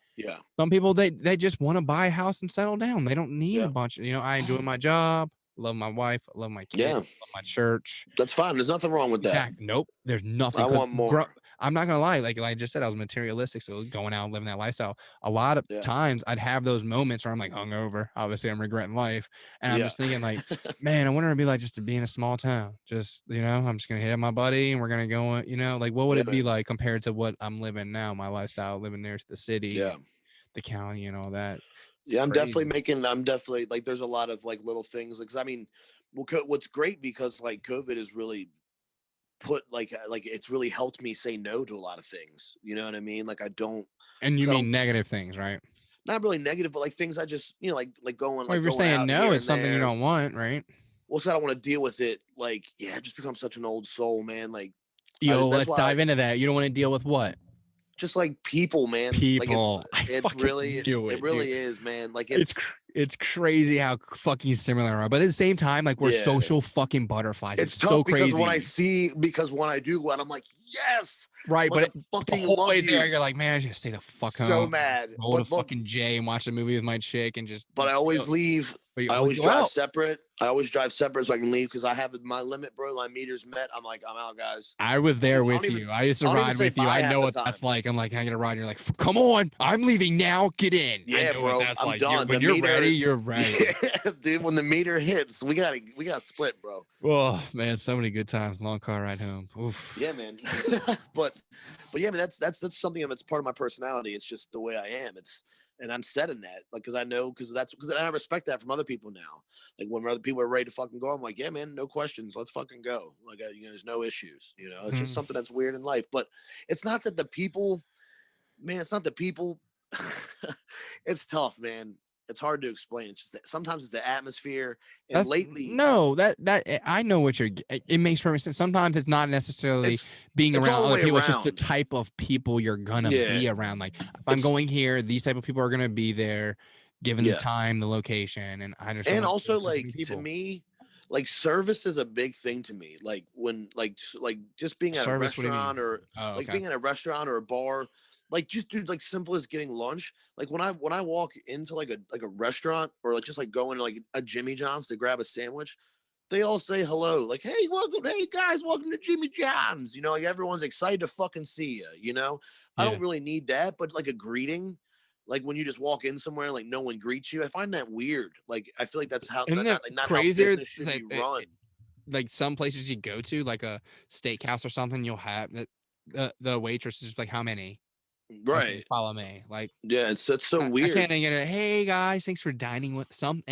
Speaker 1: some people they just want to buy a house and settle down. They don't need a bunch. I enjoy my job. love my wife, I love my kids,
Speaker 2: Yeah.
Speaker 1: I love my church.
Speaker 2: That's fine. There's nothing wrong with that.
Speaker 1: Nope. There's nothing.
Speaker 2: I want more.
Speaker 1: I'm not gonna lie. Like I just said, I was materialistic, so going out and living that lifestyle. A lot of times, I'd have those moments where I'm like hungover. Obviously, I'm regretting life, and I'm just thinking like, man, I wonder what it'd be like just to be in a small town. Just I'm just gonna hit up my buddy, and we're gonna go. Like what would it be like compared to what I'm living now? My lifestyle, living near to the city, the county, and all that.
Speaker 2: It's I'm definitely like, there's a lot of like little things. Like, 'cause I mean, what's great because like COVID has really put like it's really helped me say no to a lot of things. You know what I mean? Like I don't.
Speaker 1: And you mean negative things, right?
Speaker 2: Not really negative, but like things I just like going.
Speaker 1: Well, if you're saying no, it's something you don't want, right?
Speaker 2: Well, so I don't want to deal with it. Like, yeah, I've just become such an old soul, man. Like,
Speaker 1: let's dive into that. You don't want to deal with what?
Speaker 2: Just like people, man.
Speaker 1: People.
Speaker 2: Like it's really, it really is, man. Like
Speaker 1: it's crazy how fucking similar we are, but at the same time, like we're social fucking butterflies.
Speaker 2: It's tough so crazy because when I do go out, I'm like, yes,
Speaker 1: right.
Speaker 2: Like,
Speaker 1: but the whole way there, you're like, man, I should stay the fuck home.
Speaker 2: So mad.
Speaker 1: Roll to fucking J and watch a movie with my chick and just.
Speaker 2: But I always leave. I always drive separate. I always drive separate so I can leave because I have my limit, bro. My meter's met. I'm like, I'm out, guys.
Speaker 1: I was there with you. I used to ride with you. I know what that's like. I'm like, I get a ride. You're like, come on, I'm leaving now. Get in.
Speaker 2: Yeah, bro. I'm done.
Speaker 1: When you're ready, you're ready.
Speaker 2: Dude, when the meter hits, we gotta split, bro.
Speaker 1: Oh man, so many good times. Long car ride home. Oof.
Speaker 2: Yeah, man. but yeah, man, that's something that's part of my personality. It's just the way I am. And I'm set in that, like, because I respect that from other people now. Like when other people are ready to fucking go, I'm like, yeah, man, no questions, let's fucking go. Like, there's no issues. It's just something that's weird in life. But it's not that the people, man. It's not the people. It's tough, man. It's hard to explain. It's just that sometimes it's the atmosphere. And
Speaker 1: I know what it makes perfect sense. Sometimes it's not necessarily being around other people. It's just the type of people you're gonna be around. Like if I'm going here, these type of people are gonna be there, given the time, the location, and I understand.
Speaker 2: And also, like to me, like service is a big thing to me. Like when, like just being at a restaurant or being at a restaurant or a bar. Like just dude, like simple as getting lunch. Like when I walk into like a restaurant or like just like going to like a Jimmy John's to grab a sandwich, they all say hello. Like, hey, guys, welcome to Jimmy John's. Like everyone's excited to fucking see you. I don't really need that, but like a greeting, like when you just walk in somewhere and like no one greets you, I find that weird. Like I feel like that's how not
Speaker 1: crazier
Speaker 2: how business should be run.
Speaker 1: Like some places you go to, like a steakhouse or something, you'll have the waitress is just like, how many?
Speaker 2: Right.
Speaker 1: Follow me. Like,
Speaker 2: yeah, it's so weird.
Speaker 1: I can't get it. Hey guys, thanks for dining with some.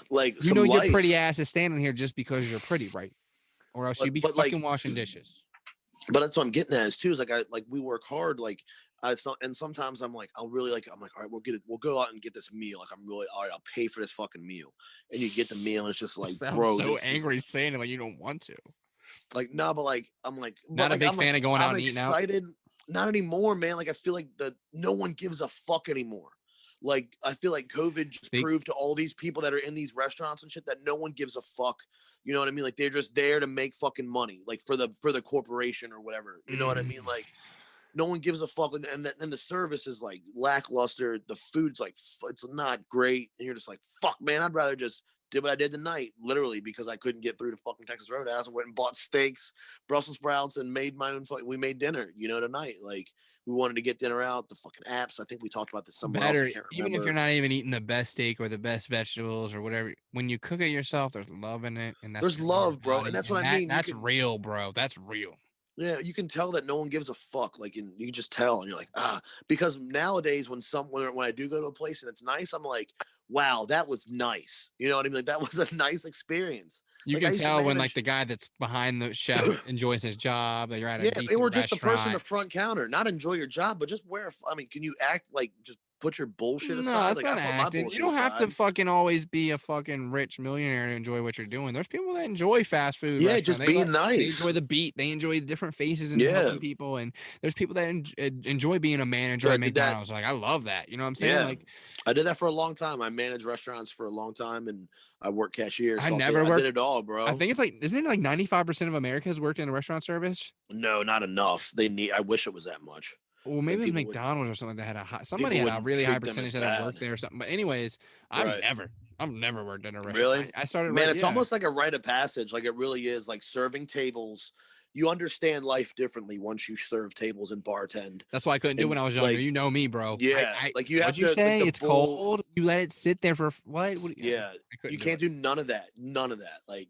Speaker 2: Like
Speaker 1: your pretty ass is standing here just because you're pretty, right? Or else you'd be fucking washing dishes.
Speaker 2: But that's what I'm getting at is too. Is like we work hard. Like and sometimes I'm like, I'm like, all right, we'll go out and get this meal. Like I'm really all right. I'll pay for this fucking meal, and you get the meal, and it's just like, bro,
Speaker 1: so angry saying it like you don't want to.
Speaker 2: Like no, but like I'm like
Speaker 1: not a big fan of going out and eating out.
Speaker 2: Not anymore, man. Like I feel like no one gives a fuck anymore. Like I feel like COVID just proved to all these people that are in these restaurants and shit that no one gives a fuck. You know what I mean? Like they're just there to make fucking money, like for the corporation or whatever. You know what I mean? Like no one gives a fuck, and then the service is like lackluster. The food's like it's not great, and you're just like, fuck, man. I'd rather just did what I did tonight, literally, because I couldn't get through to fucking Texas Roadhouse. I went and bought steaks, Brussels sprouts, and made my own. We made dinner, tonight. Like we wanted to get dinner out. The fucking apps. I think we talked about this somewhere else. I can't remember.
Speaker 1: Even if you're not even eating the best steak or the best vegetables or whatever, when you cook it yourself, there's love in it, and
Speaker 2: there's love, bro, and that's what I mean.
Speaker 1: That's real, bro. That's real.
Speaker 2: Yeah, you can tell that no one gives a fuck. Like, and you can just tell, and you're like, because nowadays when I do go to a place and it's nice, I'm like, wow, that was nice. You know what I mean? Like that was a nice experience.
Speaker 1: You can tell when like the guy that's behind the chef enjoys his job. That you're at a decent
Speaker 2: or just
Speaker 1: restaurant.
Speaker 2: the person in the front counter. Not enjoy your job, but just can you act like just put your bullshit aside?
Speaker 1: No, that's
Speaker 2: like,
Speaker 1: not acting. You don't have to fucking always be a fucking rich millionaire to enjoy what you're doing. There's people that enjoy fast food.
Speaker 2: Yeah, just being nice.
Speaker 1: They enjoy the beat. They enjoy the different faces and helping people. And there's people that enjoy being a manager at McDonald's. Like I love that. You know what I'm saying?
Speaker 2: Yeah.
Speaker 1: Like
Speaker 2: I did that for a long time. I managed restaurants for a long time, and I worked cashier. So
Speaker 1: I
Speaker 2: did it all, bro.
Speaker 1: I think it's like, isn't it like 95% of America has worked in a restaurant service?
Speaker 2: No, not enough. I wish it was that much.
Speaker 1: Well, maybe it was McDonald's or something that had somebody had a really high percentage that had worked there or something. But anyways, I've never. I've never worked at a restaurant.
Speaker 2: Really?
Speaker 1: I started.
Speaker 2: Man, it's almost like a rite of passage. Like it really is. Like serving tables. You understand life differently once you serve tables and bartend.
Speaker 1: That's why I couldn't do it when I was younger.
Speaker 2: Like,
Speaker 1: you know me, bro.
Speaker 2: Yeah. Like you have to.
Speaker 1: What'd you say?
Speaker 2: Like
Speaker 1: it's cold. You let it sit there for what?
Speaker 2: Yeah. You can't do none of that. None of that. Like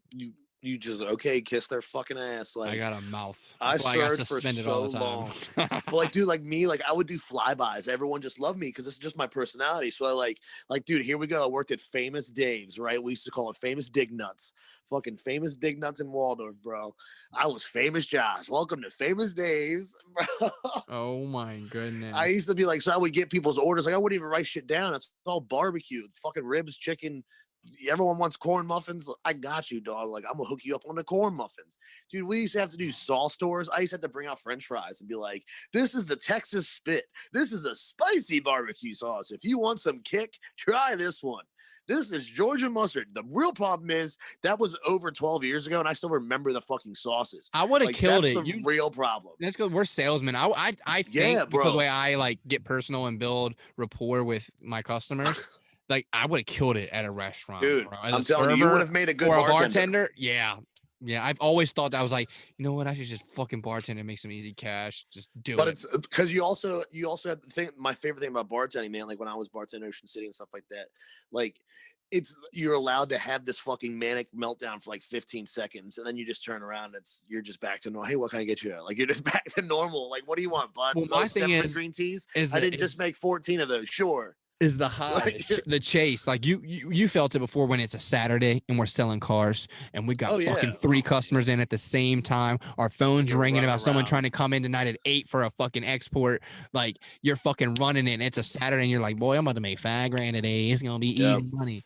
Speaker 2: you just kiss their fucking ass. Like
Speaker 1: I got a mouth.
Speaker 2: I served for so long. But like, dude, like me, like I would do flybys. Everyone just loved me because it's just my personality. So I like, dude, here we go. I worked at Famous Dave's, right? We used to call it Famous Dig Nuts. Fucking Famous Dig Nuts in Waldorf, bro. I was Famous Josh. Welcome to Famous Dave's, bro.
Speaker 1: Oh my goodness.
Speaker 2: I used to be like, so I would get people's orders. Like I wouldn't even write shit down. It's all barbecue, fucking ribs, chicken. Everyone wants corn muffins. I got you, dog. Like, I'm gonna hook you up on the corn muffins. Dude, we used to have to do sauce stores. I used to have to bring out French fries and be like, this is the Texas Spit. This is a spicy barbecue sauce. If you want some kick, try this one. This is Georgia mustard. The real problem is that was over 12 years ago, and I still remember the fucking sauces.
Speaker 1: I would have killed
Speaker 2: that's
Speaker 1: it.
Speaker 2: The real problem.
Speaker 1: That's because we're salesmen. I think because the way I like get personal and build rapport with my customers, like I would have killed it at a restaurant.
Speaker 2: Dude,
Speaker 1: bro.
Speaker 2: I'm telling you would have made a good bartender.
Speaker 1: Yeah. Yeah, I've always thought that. I was like, you know what? I should just fucking bartend and make some easy cash. Just do it.
Speaker 2: But it's because you also have the thing. My favorite thing about bartending, man, like when I was bartending Ocean City and stuff like that, like you're allowed to have this fucking manic meltdown for like 15 seconds, and then you just turn around. You're just back to normal. Hey, what can I get you? Like you're just back to normal. Like, what do you want, bud?
Speaker 1: Well, my thing is
Speaker 2: green teas. I didn't just make 14 of those. Sure.
Speaker 1: Is the high, the chase. Like you felt it before when it's a Saturday and we're selling cars and we got fucking 3 customers in at the same time. Our phone's ringing about someone trying to come in tonight at 8 for a fucking export. Like you're fucking running in. It's a Saturday and you're like, boy, I'm about to make $5,000 today. It's gonna be easy money.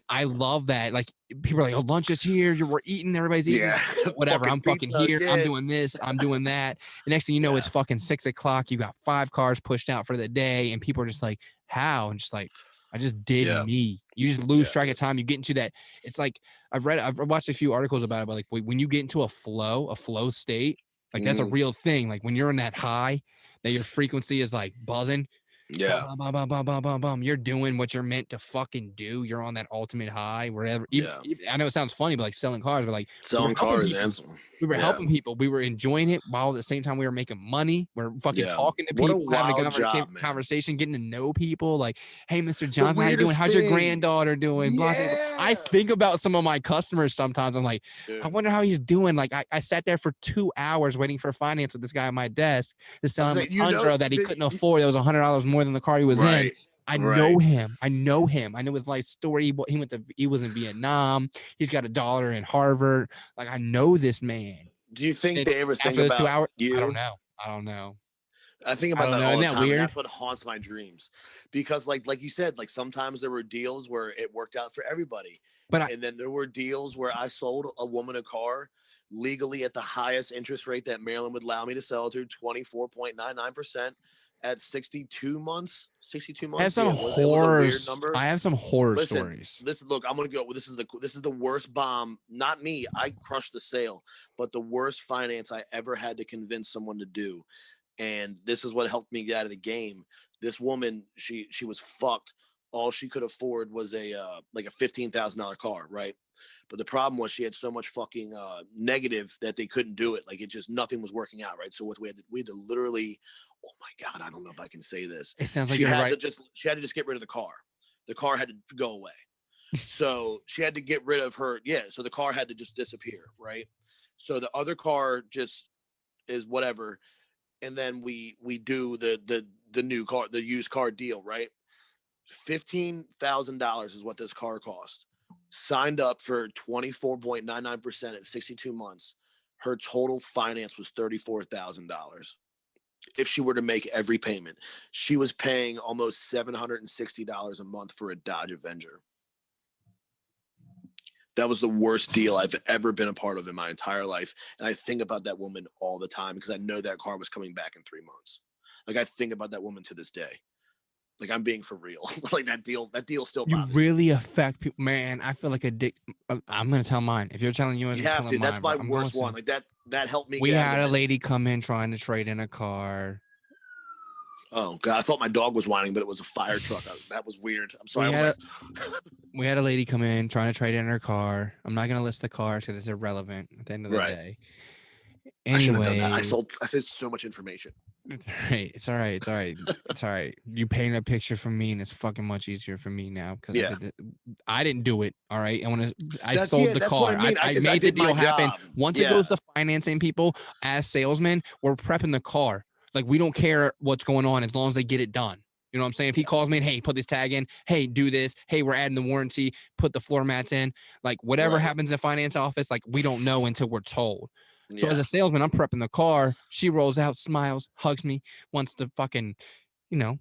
Speaker 1: I love that. Like people are like, oh, lunch is here. We're eating. Everybody's eating. Yeah. Whatever. I'm fucking here. Again. I'm doing this. I'm doing that. The next thing you know, it's fucking 6 o'clock. You got 5 cars pushed out for the day, and people are just like, how? And just like, I just did me. You just lose track of time. You get into that. It's like I've watched a few articles about it, but like when you get into a flow state, like that's a real thing. Like when you're in that high, that your frequency is like buzzing.
Speaker 2: Yeah.
Speaker 1: You're doing what you're meant to fucking do. You're on that ultimate high, wherever. I know it sounds funny, but like selling cars, but like
Speaker 2: selling cars,
Speaker 1: we were helping people. We were enjoying it while at the same time we were making money. We're fucking talking to people, having a conversation, getting to know people. Like, hey, Mr. Johnson, how you doing? How's your granddaughter doing?
Speaker 2: Yeah.
Speaker 1: I think about some of my customers sometimes. I'm like, dude, I wonder how he's doing. Like, I sat there for 2 hours waiting for finance with this guy at my desk to sell him a Tundra that he couldn't afford. That was $100 more than the car he was in. I know him. I know his life story. He was in Vietnam. He's got a daughter in Harvard. Like, I know this man.
Speaker 2: Do you think they ever think about
Speaker 1: 2 hours?
Speaker 2: you?
Speaker 1: I don't know.
Speaker 2: I think about that all the time. And that's what haunts my dreams. Because like you said, like sometimes there were deals where it worked out for everybody. And then there were deals where I sold a woman a car legally at the highest interest rate that Maryland would allow me to sell to, 24.99%. At 62 months.
Speaker 1: I have some horror stories.
Speaker 2: Look, I'm gonna go. This is the worst bomb. Not me. I crushed the sale, but the worst finance I ever had to convince someone to do. And this is what helped me get out of the game. This woman, she was fucked. All she could afford was a $15,000 car, right? But the problem was she had so much fucking negative that they couldn't do it. Like nothing was working out, right? So what we had to literally. Oh my God, I don't know if I can say this.
Speaker 1: It sounds like
Speaker 2: she had to just get rid of the car. The car had to go away. So she had to get rid of her. Yeah. So the car had to just disappear. Right. So the other car just is whatever. And then we do the new car, the used car deal, right? $15,000 is what this car cost. Signed up for 24.99% at 62 months. Her total finance was $34,000. If she were to make every payment, she was paying almost $760 a month for a Dodge Avenger. That was the worst deal I've ever been a part of in my entire life. And I think about that woman all the time because I know that car was coming back in 3 months. Like I think about that woman to this day. Like I'm being for real. Like that deal still bothers me.
Speaker 1: You really affect people, man. I feel like a dick. I'm gonna tell mine. If you're telling yours,
Speaker 2: you have to. That's my worst one. Like that helped me.
Speaker 1: We had a lady come in trying to trade in a car.
Speaker 2: Oh God, I thought my dog was whining, but it was a fire truck. That was weird. I'm sorry.
Speaker 1: We had a lady come in trying to trade in her car. I'm not gonna list the cars because it's irrelevant at the end of the day. Anyway,
Speaker 2: I shouldn't have done that. I said so much information.
Speaker 1: It's all right. You paint a picture for me, and it's fucking much easier for me now because I didn't do it. All right, I sold the car. I made the deal happen. Once it goes to financing people as salesmen, we're prepping the car. Like, we don't care what's going on as long as they get it done. You know what I'm saying? If he calls me and, hey, put this tag in, hey, do this, hey, we're adding the warranty, put the floor mats in, like whatever happens in finance office, like we don't know until we're told. So as a salesman, I'm prepping the car. She rolls out, smiles, hugs me, wants to fucking, I'm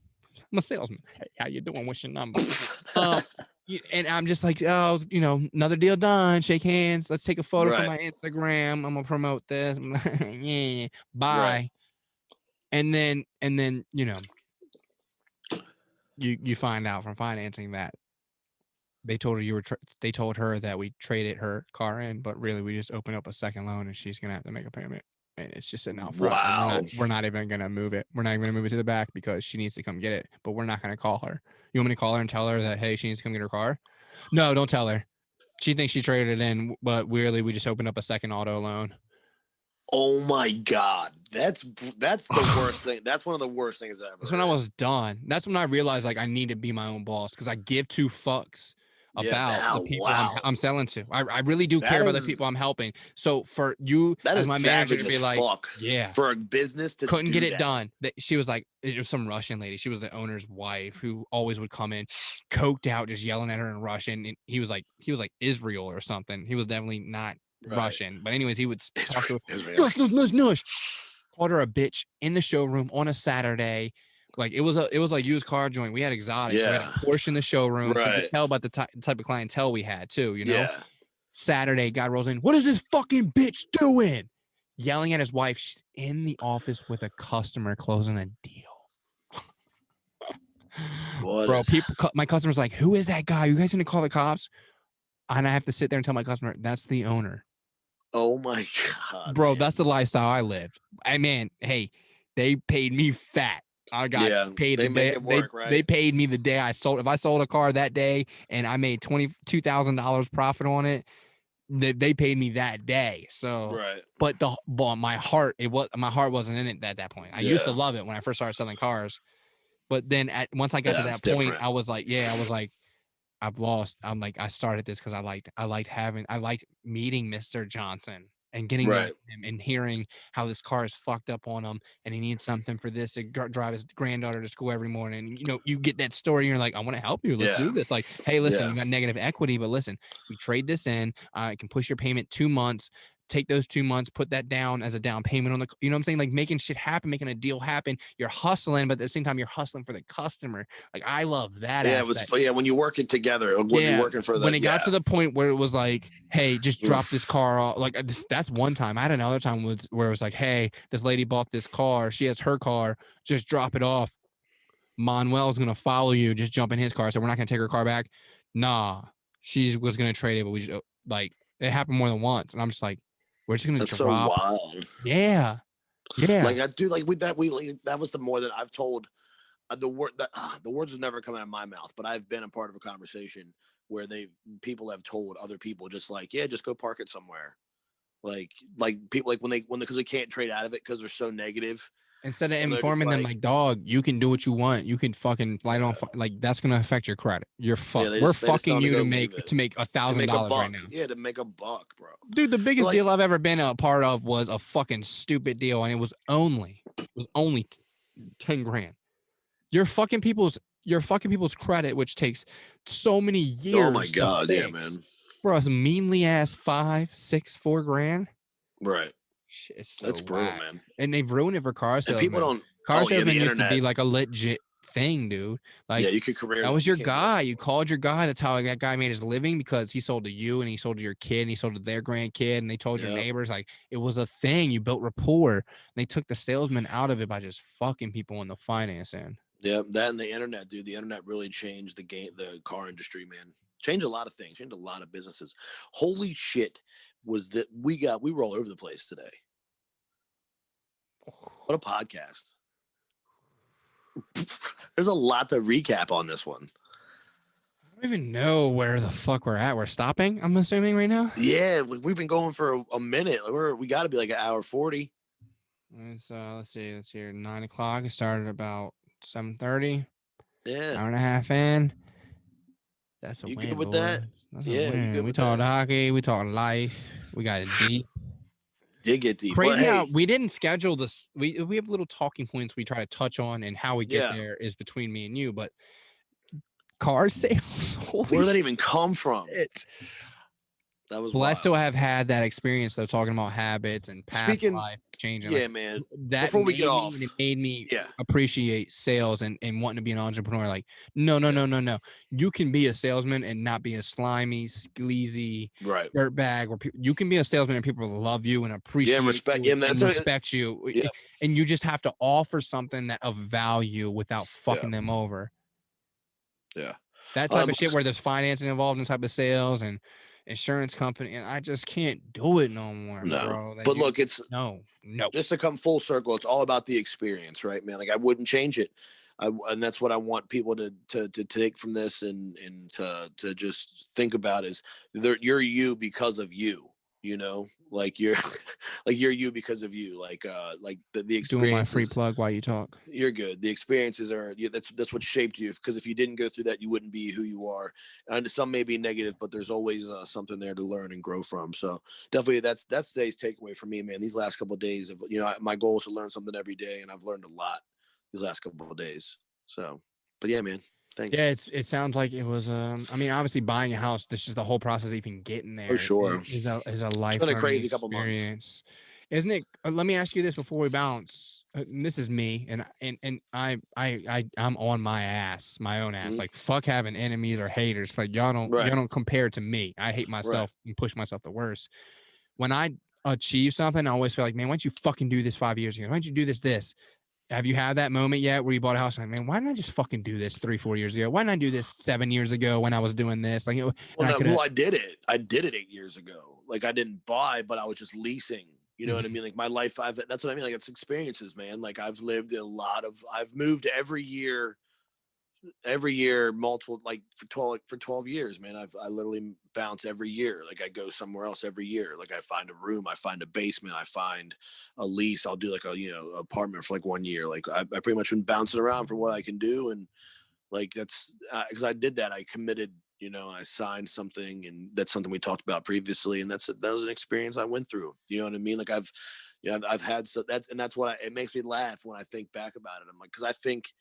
Speaker 1: a salesman. Hey, how you doing? What's your number? And I'm just like, oh, another deal done. Shake hands. Let's take a photo for my Instagram. I'm gonna promote this. Yeah, bye. Right. And then you find out from financing that they told her they told her that we traded her car in, but really we just opened up a second loan and she's gonna have to make a payment, and it's just sitting out front.
Speaker 2: Wow.
Speaker 1: We're not even gonna move it. We're not even gonna move it to the back because she needs to come get it. But we're not gonna call her. You want me to call her and tell her that, hey, she needs to come get her car? No, don't tell her. She thinks she traded it in, but weirdly we just opened up a second auto loan.
Speaker 2: Oh my God. That's the worst thing. That's one of the worst things ever.
Speaker 1: That's when I was done. That's when I realized like I need to be my own boss because I give two fucks about the people I'm selling to. I really do care about the people I'm helping. So for you as my manager to be like,
Speaker 2: for a business to
Speaker 1: couldn't get it done. She was like, it was some Russian lady. She was the owner's wife who always would come in, coked out, just yelling at her in Russian. And he was like Israel or something. He was definitely not Russian, but anyways, he would talk to her. Nush. Called her a bitch in the showroom on a Saturday. Like it was like used car joint. We had exotics. We had a Porsche in the showroom. So you could tell about the type of clientele we had too, Saturday, guy rolls in. What is this fucking bitch doing? Yelling at his wife. She's in the office with a customer closing a deal. Bro, my customer's like, who is that guy? You guys gonna call the cops? And I have to sit there and tell my customer, that's the owner.
Speaker 2: Oh my God.
Speaker 1: Bro, man. That's the lifestyle I lived. Hey, they paid me fat. I got paid. They paid me the day I sold. If I sold a car that day and I made $22,000 profit on it, they paid me that day. So, but my heart wasn't in it at that point. I used to love it when I first started selling cars, but then once I got to that point, I was like, I've lost. I'm like, I started this because I liked meeting Mr. Johnson and getting him and hearing how this car is fucked up on him and he needs something for this to drive his granddaughter to school every morning. You get that story and you're like, I want to help you. Let's do this. Like, hey, listen, you got negative equity, but listen, we trade this in. I can push your payment 2 months. Take those 2 months, put that down as a down payment on the, you know what I'm saying? Like making shit happen, making a deal happen. You're hustling, but at the same time, you're hustling for the customer. Like I love that.
Speaker 2: Yeah, aspect. It was when you work it together, when you're working for
Speaker 1: when it got to the point where it was like, hey, just drop this car off. Like that's one time. I had another time where it was like, hey, this lady bought this car. She has her car. Just drop it off. Manuel's gonna follow you. Just jump in his car. So we're not gonna take her car back. Nah, she was gonna trade it, but we just like it happened more than once, and I'm just like. We're just gonna drop.
Speaker 2: So wild.
Speaker 1: Yeah.
Speaker 2: Like I do. Like with that, that was the more that I've told. The words have never come out of my mouth, but I've been a part of a conversation where people have told other people just like, just go park it somewhere. Like people because they can't trade out of it because they're so negative.
Speaker 1: Instead of informing them like, dog, you can do what you want. You can fucking light on like that's gonna affect your credit. You're fucked. We're fucking you to make $1,000 right now.
Speaker 2: Yeah, to make a buck, bro.
Speaker 1: Dude, the biggest deal I've ever been a part of was a fucking stupid deal, and it was only 10 grand. Your fucking people's credit, which takes so many years.
Speaker 2: Oh my God, yeah, man.
Speaker 1: For us meanly ass 5, 6, 4 grand.
Speaker 2: Right. That's brutal, man.
Speaker 1: And they've ruined it for car salesmen. People don't. Car salesman used to be like a legit thing, dude. Like,
Speaker 2: you could career.
Speaker 1: That was your guy. You called your guy. That's how that guy made his living because he sold to you and he sold to your kid and he sold to their grandkid and they told your neighbors. Like it was a thing. You built rapport. And they took the salesman out of it by just fucking people in the finance end. Yeah,
Speaker 2: that and the internet, dude. The internet really changed the car industry, man. Changed a lot of things. Changed a lot of businesses. Holy shit. Was that we roll over the place today. What a podcast. There's a lot to recap on this one.
Speaker 1: I don't even know where the fuck we're at. We're stopping, I'm assuming, right now?
Speaker 2: Yeah, we've been going for a minute. We got to be like an hour 40.
Speaker 1: So let's see. Let's hear 9 o'clock. It started about 7:30.
Speaker 2: Yeah.
Speaker 1: Hour and a half in. That's a
Speaker 2: you
Speaker 1: win,
Speaker 2: good with
Speaker 1: boy.
Speaker 2: that?
Speaker 1: That's
Speaker 2: yeah,
Speaker 1: a win.
Speaker 2: you good
Speaker 1: We
Speaker 2: with
Speaker 1: talked
Speaker 2: that?
Speaker 1: hockey. We talked life. We got it deep.
Speaker 2: Did get deep.
Speaker 1: Crazy
Speaker 2: hey,
Speaker 1: how we didn't schedule this. We have little talking points we try to touch on, and how we get there is between me and you. But car sales,
Speaker 2: where did that even come from? That was
Speaker 1: well,
Speaker 2: wild.
Speaker 1: I still have had that experience though, talking about habits and past life changing.
Speaker 2: Yeah,
Speaker 1: like,
Speaker 2: man.
Speaker 1: That
Speaker 2: before we get off,
Speaker 1: it made me appreciate sales and wanting to be an entrepreneur. Like, no. You can be a salesman and not be a slimy, sleazy dirtbag. Where you can be a salesman and people love you and appreciate you and respect you.
Speaker 2: Yeah.
Speaker 1: And you just have to offer something that of value without fucking them over.
Speaker 2: Yeah.
Speaker 1: That type of shit where there's financing involved in type of sales and insurance company, and I just can't do it no more, bro. Like,
Speaker 2: but look, it's
Speaker 1: no.
Speaker 2: Just to come full circle, it's all about the experience, right, man? Like I wouldn't change it, and that's what I want people to take from this and to just think about is you're you because of you. You know, like you're you because of you. Like the experience.
Speaker 1: Doing my free plug while you talk.
Speaker 2: You're good. The experiences are that's what shaped you. Because if you didn't go through that, you wouldn't be who you are. And some may be negative, but there's always something there to learn and grow from. So definitely, that's today's takeaway for me, man. These last couple of days of my goal is to learn something every day, and I've learned a lot these last couple of days. So, but yeah, man. Thanks.
Speaker 1: Yeah, it sounds like it was. I mean, obviously, buying a house. This is the whole process of even getting there.
Speaker 2: For sure,
Speaker 1: is a life.
Speaker 2: It's been a crazy
Speaker 1: couple
Speaker 2: months,
Speaker 1: isn't it? Let me ask you this before we bounce. This is me, and I'm on my ass, my own ass. Like, fuck having enemies or haters. Like, y'all don't compare to me. I hate myself and push myself the worst. When I achieve something, I always feel like, man, why don't you fucking do this 5 years ago? Why don't you do this? Have you had that moment yet where you bought a house? Like, man, why didn't I just fucking do this 3-4 years ago? Why didn't I do this 7 years ago when I was doing this? Like,
Speaker 2: I did it. I did it 8 years ago. Like, I didn't buy, but I was just leasing. You know what I mean? Like, my life, that's what I mean. Like, it's experiences, man. Like, I've lived I've moved every year multiple, like for 12 years, man. I literally bounce every year. Like, I go somewhere else every year. Like, I find a room, I find a basement, I find a lease. I'll do like apartment for like 1 year. Like, I pretty much been bouncing around for what I can do. And like, that's because I did that. I committed, I signed something, and that's something we talked about previously. And that was an experience I went through. You know what I mean? Like, I've had, so that's what it makes me laugh when I think back about it. I'm like, cause I think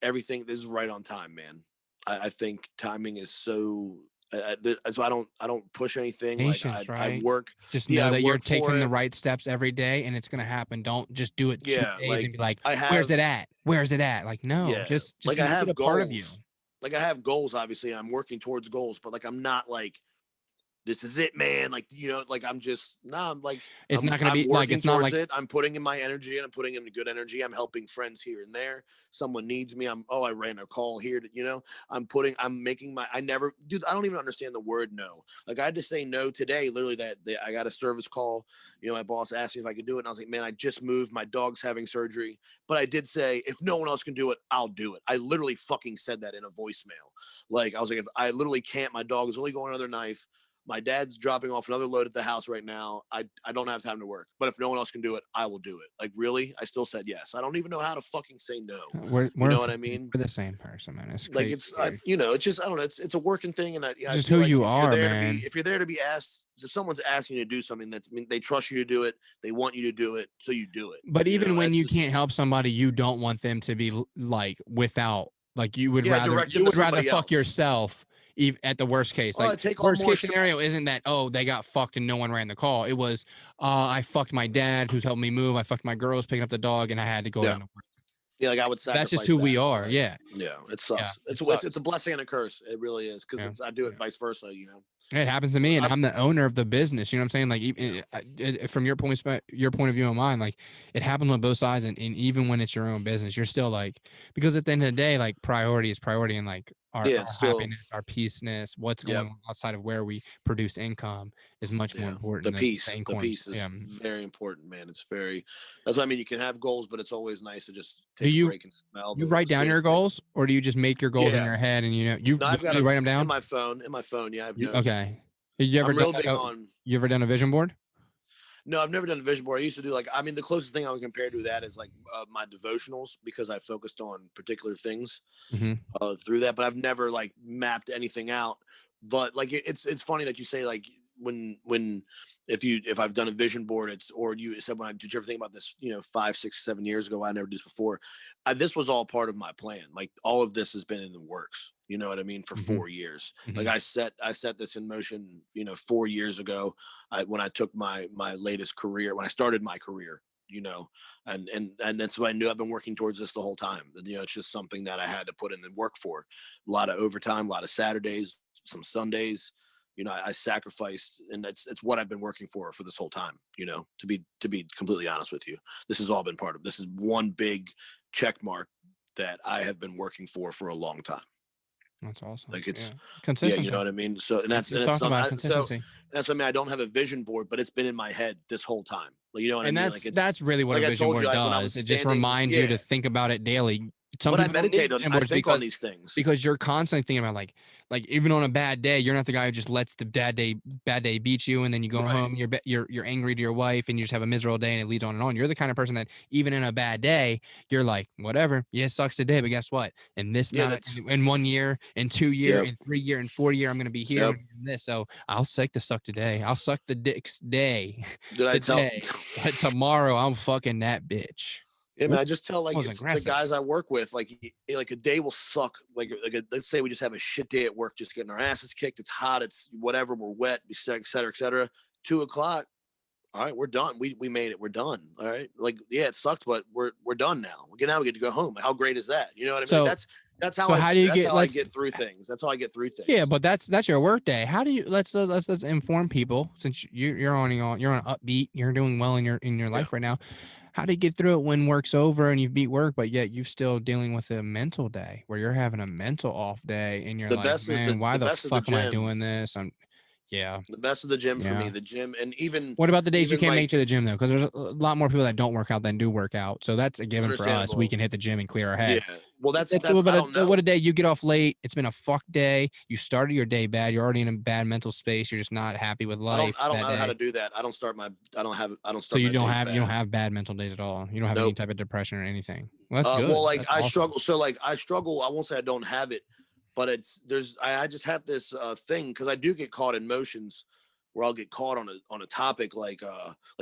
Speaker 2: everything is right on time, man. I think timing is so I don't push anything.
Speaker 1: Patience,
Speaker 2: like
Speaker 1: I
Speaker 2: work.
Speaker 1: Just know that you're taking the right steps every day, and it's gonna happen. Don't just do it 2 days and be like, where's it at? Where's it at? Like, no, just
Speaker 2: like I have
Speaker 1: a
Speaker 2: goals.
Speaker 1: Part of you.
Speaker 2: Like, I have goals, obviously, and I'm working towards goals, but like, I'm not like, this is it, man. Like, like, I'm just, I'm like,
Speaker 1: it's not going to be like, it's not like
Speaker 2: it. I'm putting in my energy, and I'm putting in good energy. I'm helping friends here and there. Someone needs me. I ran a call here to, I'm making I don't even understand the word no. Like, I had to say no today, literally I got a service call. My boss asked me if I could do it. And I was like, man, I just moved. My dog's having surgery. But I did say, if no one else can do it, I'll do it. I literally fucking said that in a voicemail. Like, I was like, if I literally can't, my dog is only going another knife. My dad's dropping off another load at the house right now. I don't have time to work. But if no one else can do it, I will do it. Like, really? I still said yes. I don't even know how to fucking say no.
Speaker 1: You
Speaker 2: know what I mean?
Speaker 1: We're the same person, man. It's
Speaker 2: crazy. Like, it's just, I don't know. It's a working thing. And
Speaker 1: it's just who you are, man.
Speaker 2: If you're there to be asked, if someone's asking you to do something, they trust you to do it. They want you to do it. So you do it.
Speaker 1: But even when you can't help somebody, you don't want them to be like without, like, you would rather fuck yourself. At the worst case, like, worst case scenario isn't that, they got fucked and no one ran the call. It was, I fucked my dad who's helping me move. I fucked my girls picking up the dog, and I had to go.
Speaker 2: Yeah, like, I would sacrifice.
Speaker 1: That's just who we are. Yeah.
Speaker 2: Yeah, it sucks.
Speaker 1: Yeah,
Speaker 2: It's a blessing and a curse. It really is, because I do it vice versa.
Speaker 1: It happens to me, and I'm the owner of the business. You know what I'm saying? Like, even, from your point of view and mine, like, it happens on both sides. And even when it's your own business, you're still like, because at the end of the day, like, priority is priority, and like our happiness, our peaceness, what's going on outside of where we produce income is much more important.
Speaker 2: The peace is very important, man. That's what I mean. You can have goals, but it's always nice to just take a break and smell.
Speaker 1: You write down your goals, or do you just make your goals in your head and
Speaker 2: I've got to
Speaker 1: write them down
Speaker 2: in my phone? Yeah, I have notes.
Speaker 1: Okay. You ever done a vision board?
Speaker 2: No, I've never done a vision board. I used to do the closest thing I would compare to that is my devotionals, because I focused on particular things through that, but I've never mapped anything out. But it's funny that you say if I've done a vision board, you said did you ever think about this 5, 6, 7 years ago? I never did this before. This was all part of my plan. All of this has been in the works, you know what I mean, for 4 years. I set this in motion 4 years ago, when I took my latest career, when I started my career, and that's what I knew. I've been working towards this the whole time. It's just something that I had to put in the work for. A lot of overtime, a lot of Saturdays, some Sundays. I sacrificed, and it's what I've been working for this whole time. To be completely honest with you, this has all been part of. This is one big check mark that I have been working for a long time.
Speaker 1: That's awesome.
Speaker 2: It's
Speaker 1: consistency.
Speaker 2: You know what I mean. So that's
Speaker 1: consistency.
Speaker 2: That's what I mean. I don't have a vision board, but it's been in my head this whole time. You know what I mean?
Speaker 1: That's really what a vision board does. It just reminds you to think about it daily.
Speaker 2: But I meditate on. I think on these things
Speaker 1: because you're constantly thinking about like even on a bad day, you're not the guy who just lets the bad day beat you, and then you go home, you're angry to your wife, and you just have a miserable day, and it leads on and on. You're the kind of person that even in a bad day, you're like, whatever, yeah, it sucks today, but guess what? In this in 1 year, in 2 year, in 3 year, in 4 year, I'm gonna be here in this. So I'll suck the suck today. I'll suck the dick's day. But tomorrow I'm fucking that bitch.
Speaker 2: Yeah, man, I just tell the guys I work with, a day will suck. Let's say we just have a shit day at work, just getting our asses kicked. It's hot. It's whatever. We're wet, et cetera, et cetera. 2 o'clock. All right, we're done. We made it. We're done. All right. It sucked, but we're done now. Now we get to go home. How great is that? You know what I mean? That's how I get through things. That's how I get through things.
Speaker 1: Yeah, but that's your work day. How do you let's inform people, since you're on upbeat, you're doing well in your life right now. How do you get through it when work's over and you've beat work, but yet you're still dealing with a mental day where you're having a mental off day and you're why the fuck am I doing this? The
Speaker 2: best of the gym for me, the gym. And even
Speaker 1: what about the days you can't make it to the gym though? Because there's a lot more people that don't work out than do work out. So that's a given for us. We can hit the gym and clear our head.
Speaker 2: Yeah. Well, that's
Speaker 1: what a day you get off late. It's been a fuck day. You started your day bad. You're already in a bad mental space. You're just not happy with life.
Speaker 2: I don't know how to do that. I don't start.
Speaker 1: So you don't have bad mental days at all. You don't have any type of depression or anything. Well, that's good.
Speaker 2: Well,
Speaker 1: that's
Speaker 2: I
Speaker 1: awesome.
Speaker 2: struggle. So I struggle. I won't say I don't have it, but I just have this thing, because I do get caught in motions where I'll get caught on a topic like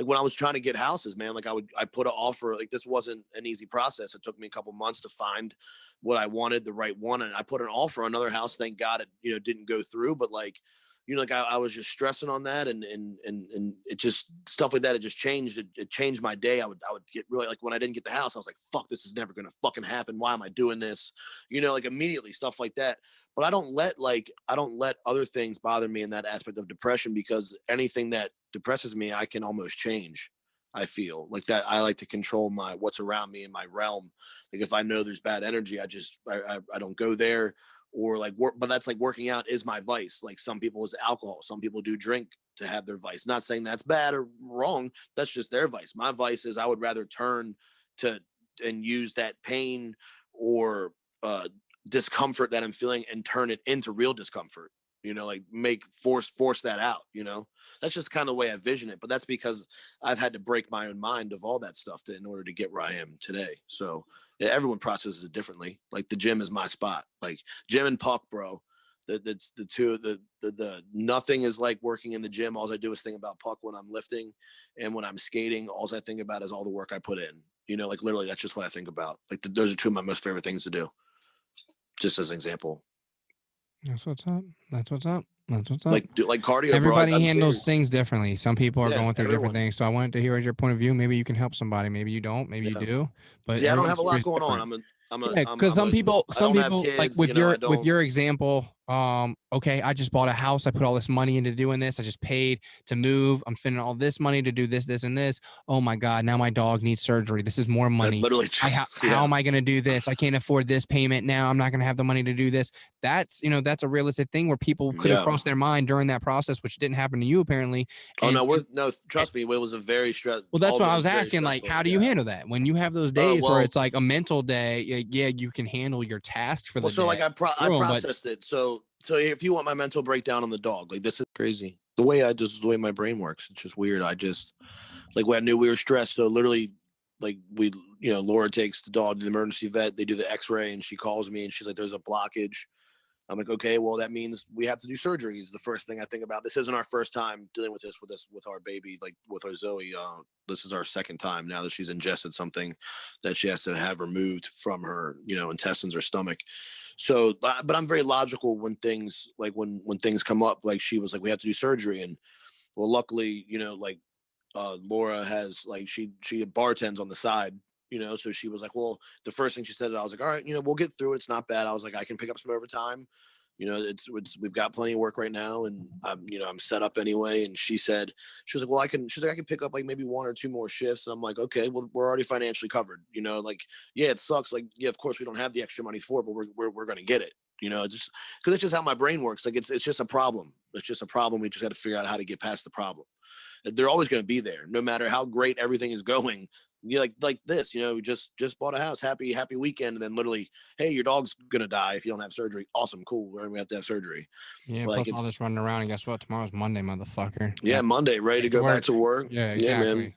Speaker 2: when I was trying to get houses, man. I put an offer. This wasn't an easy process. It took me a couple months to find what I wanted, the right one, and I put an offer on another house. Thank God it didn't go through. But I was just stressing on that, and it just stuff like that. It just changed. It changed my day. I would get really when I didn't get the house, I was like, fuck, this is never gonna fucking happen. Why am I doing this? Immediately stuff like that. But I don't let other things bother me in that aspect of depression, because anything that depresses me, I can almost change. I feel like that. I like to control what's around me in my realm. If I know there's bad energy, I don't go there. Or but that's working out is my vice. Some people is alcohol. Some people do drink to have their vice. Not saying that's bad or wrong. That's just their vice. My vice is I would rather turn to and use that pain or discomfort that I'm feeling and turn it into real discomfort. Force that out. That's just kind of the way I vision it. But that's because I've had to break my own mind of all that stuff in order to get where I am today. So everyone processes it differently. The gym is my spot. Gym and puck, bro. That's the two. The nothing is like working in the gym. All I do is think about puck when I'm lifting, and when I'm skating, all I think about is all the work I put in. Literally, that's just what I think about. Those are two of my most favorite things to do. Just as an example.
Speaker 1: That's what's up.
Speaker 2: Like cardio.
Speaker 1: Everybody handles things differently. Some people are going through different things. So I wanted to hear your point of view. Maybe you can help somebody. Maybe you don't. Maybe you do. But
Speaker 2: I don't have a lot going on.
Speaker 1: Because some people like with your example, okay, I just bought a house. I put all this money into doing this. I just paid to move. I'm spending all this money to do this, this, and this. Oh my God, now my dog needs surgery. This is more money. How am I going to do this? I can't afford this payment now. I'm not going to have the money to do this. That's a realistic thing where people could have crossed their mind during that process, which didn't happen to you apparently.
Speaker 2: Trust me, it was a very stressful.
Speaker 1: Well, that's what I was asking. Like, how do you handle that when you have those days where it's like a mental day? Yeah, you can handle your task for the day.
Speaker 2: So like I processed it. So if you want my mental breakdown on the dog, like this is crazy. The way my brain works, it's just weird. I just like when I knew we were stressed. So literally, like Laura takes the dog to the emergency vet. They do the X-ray, and she calls me, and she's like, "There's a blockage." I'm like, okay, well, that means we have to do surgery is the first thing I think about. This isn't our first time dealing with this with our baby, like with our Zoe. This is our second time now that she's ingested something that she has to have removed from her, intestines or stomach. So, but I'm very logical when things like when things come up, like she was like, we have to do surgery. And well, luckily, Laura has like, she bartends on the side, so she was like, well, the first thing she said, I was like, all right, we'll get through it. It's not bad. I was like, I can pick up some overtime. We've got plenty of work right now. And I'm set up anyway. And she was like, well, I can pick up like maybe 1 or 2 more shifts. And I'm like, okay, well, we're already financially covered, it sucks. Like, yeah, of course we don't have the extra money for it, but we're going to get it, just cause it's just how my brain works. Like it's just a problem. It's just a problem. We just got to figure out how to get past the problem. They're always going to be there no matter how great everything is going. Like this, we just bought a house, happy weekend, and then literally, hey, your dog's gonna die if you don't have surgery. Awesome, cool. We're gonna have to have surgery.
Speaker 1: Yeah, plus all this running around, and guess what? Tomorrow's Monday, motherfucker.
Speaker 2: Yeah, Monday, ready to go back to work.
Speaker 1: Yeah, exactly.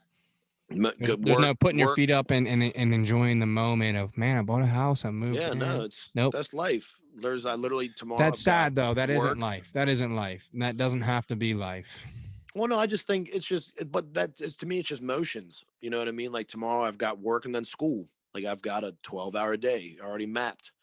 Speaker 2: Yeah, man.
Speaker 1: There's no putting your feet up and enjoying the moment of, man, I bought a house, I moved.
Speaker 2: Yeah, no, that's life. I literally tomorrow.
Speaker 1: That's sad though. That isn't life. That isn't life. That doesn't have to be life.
Speaker 2: Well, no, I just think it's just, but to me, it's just motions. You know what I mean? Like tomorrow I've got work and then school. Like I've got a 12-hour day already mapped.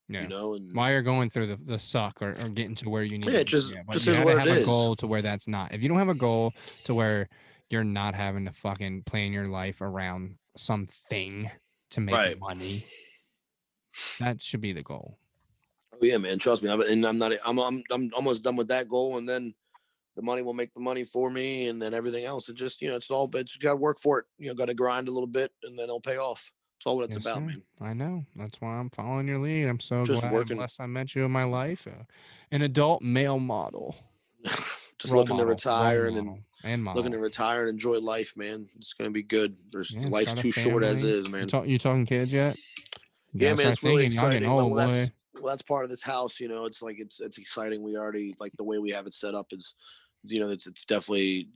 Speaker 1: Yeah.
Speaker 2: And
Speaker 1: while you're going through the suck or getting to where you need
Speaker 2: to just is what it is.
Speaker 1: Have a goal to where that's not. If you don't have a goal to where you're not having to fucking plan your life around something to make money, that should be the goal.
Speaker 2: Oh yeah, man. Trust me. I'm almost done with that goal, and then the money will make the money for me, and then everything else. It just, it's all, but you got to work for it. Got to grind a little bit, and then it'll pay off. That's all what it's about, man.
Speaker 1: I know. That's why I'm following your lead. I'm so glad. Unless I met you in my life, an adult male model.
Speaker 2: Just looking to retire and looking to retire and enjoy life, man. It's gonna be good. Life's too short as is, man.
Speaker 1: You talking kids yet?
Speaker 2: Yeah, man. It's really exciting. Well, that's part of this house. It's like it's exciting. We already like the way we have it set up is. It's definitely,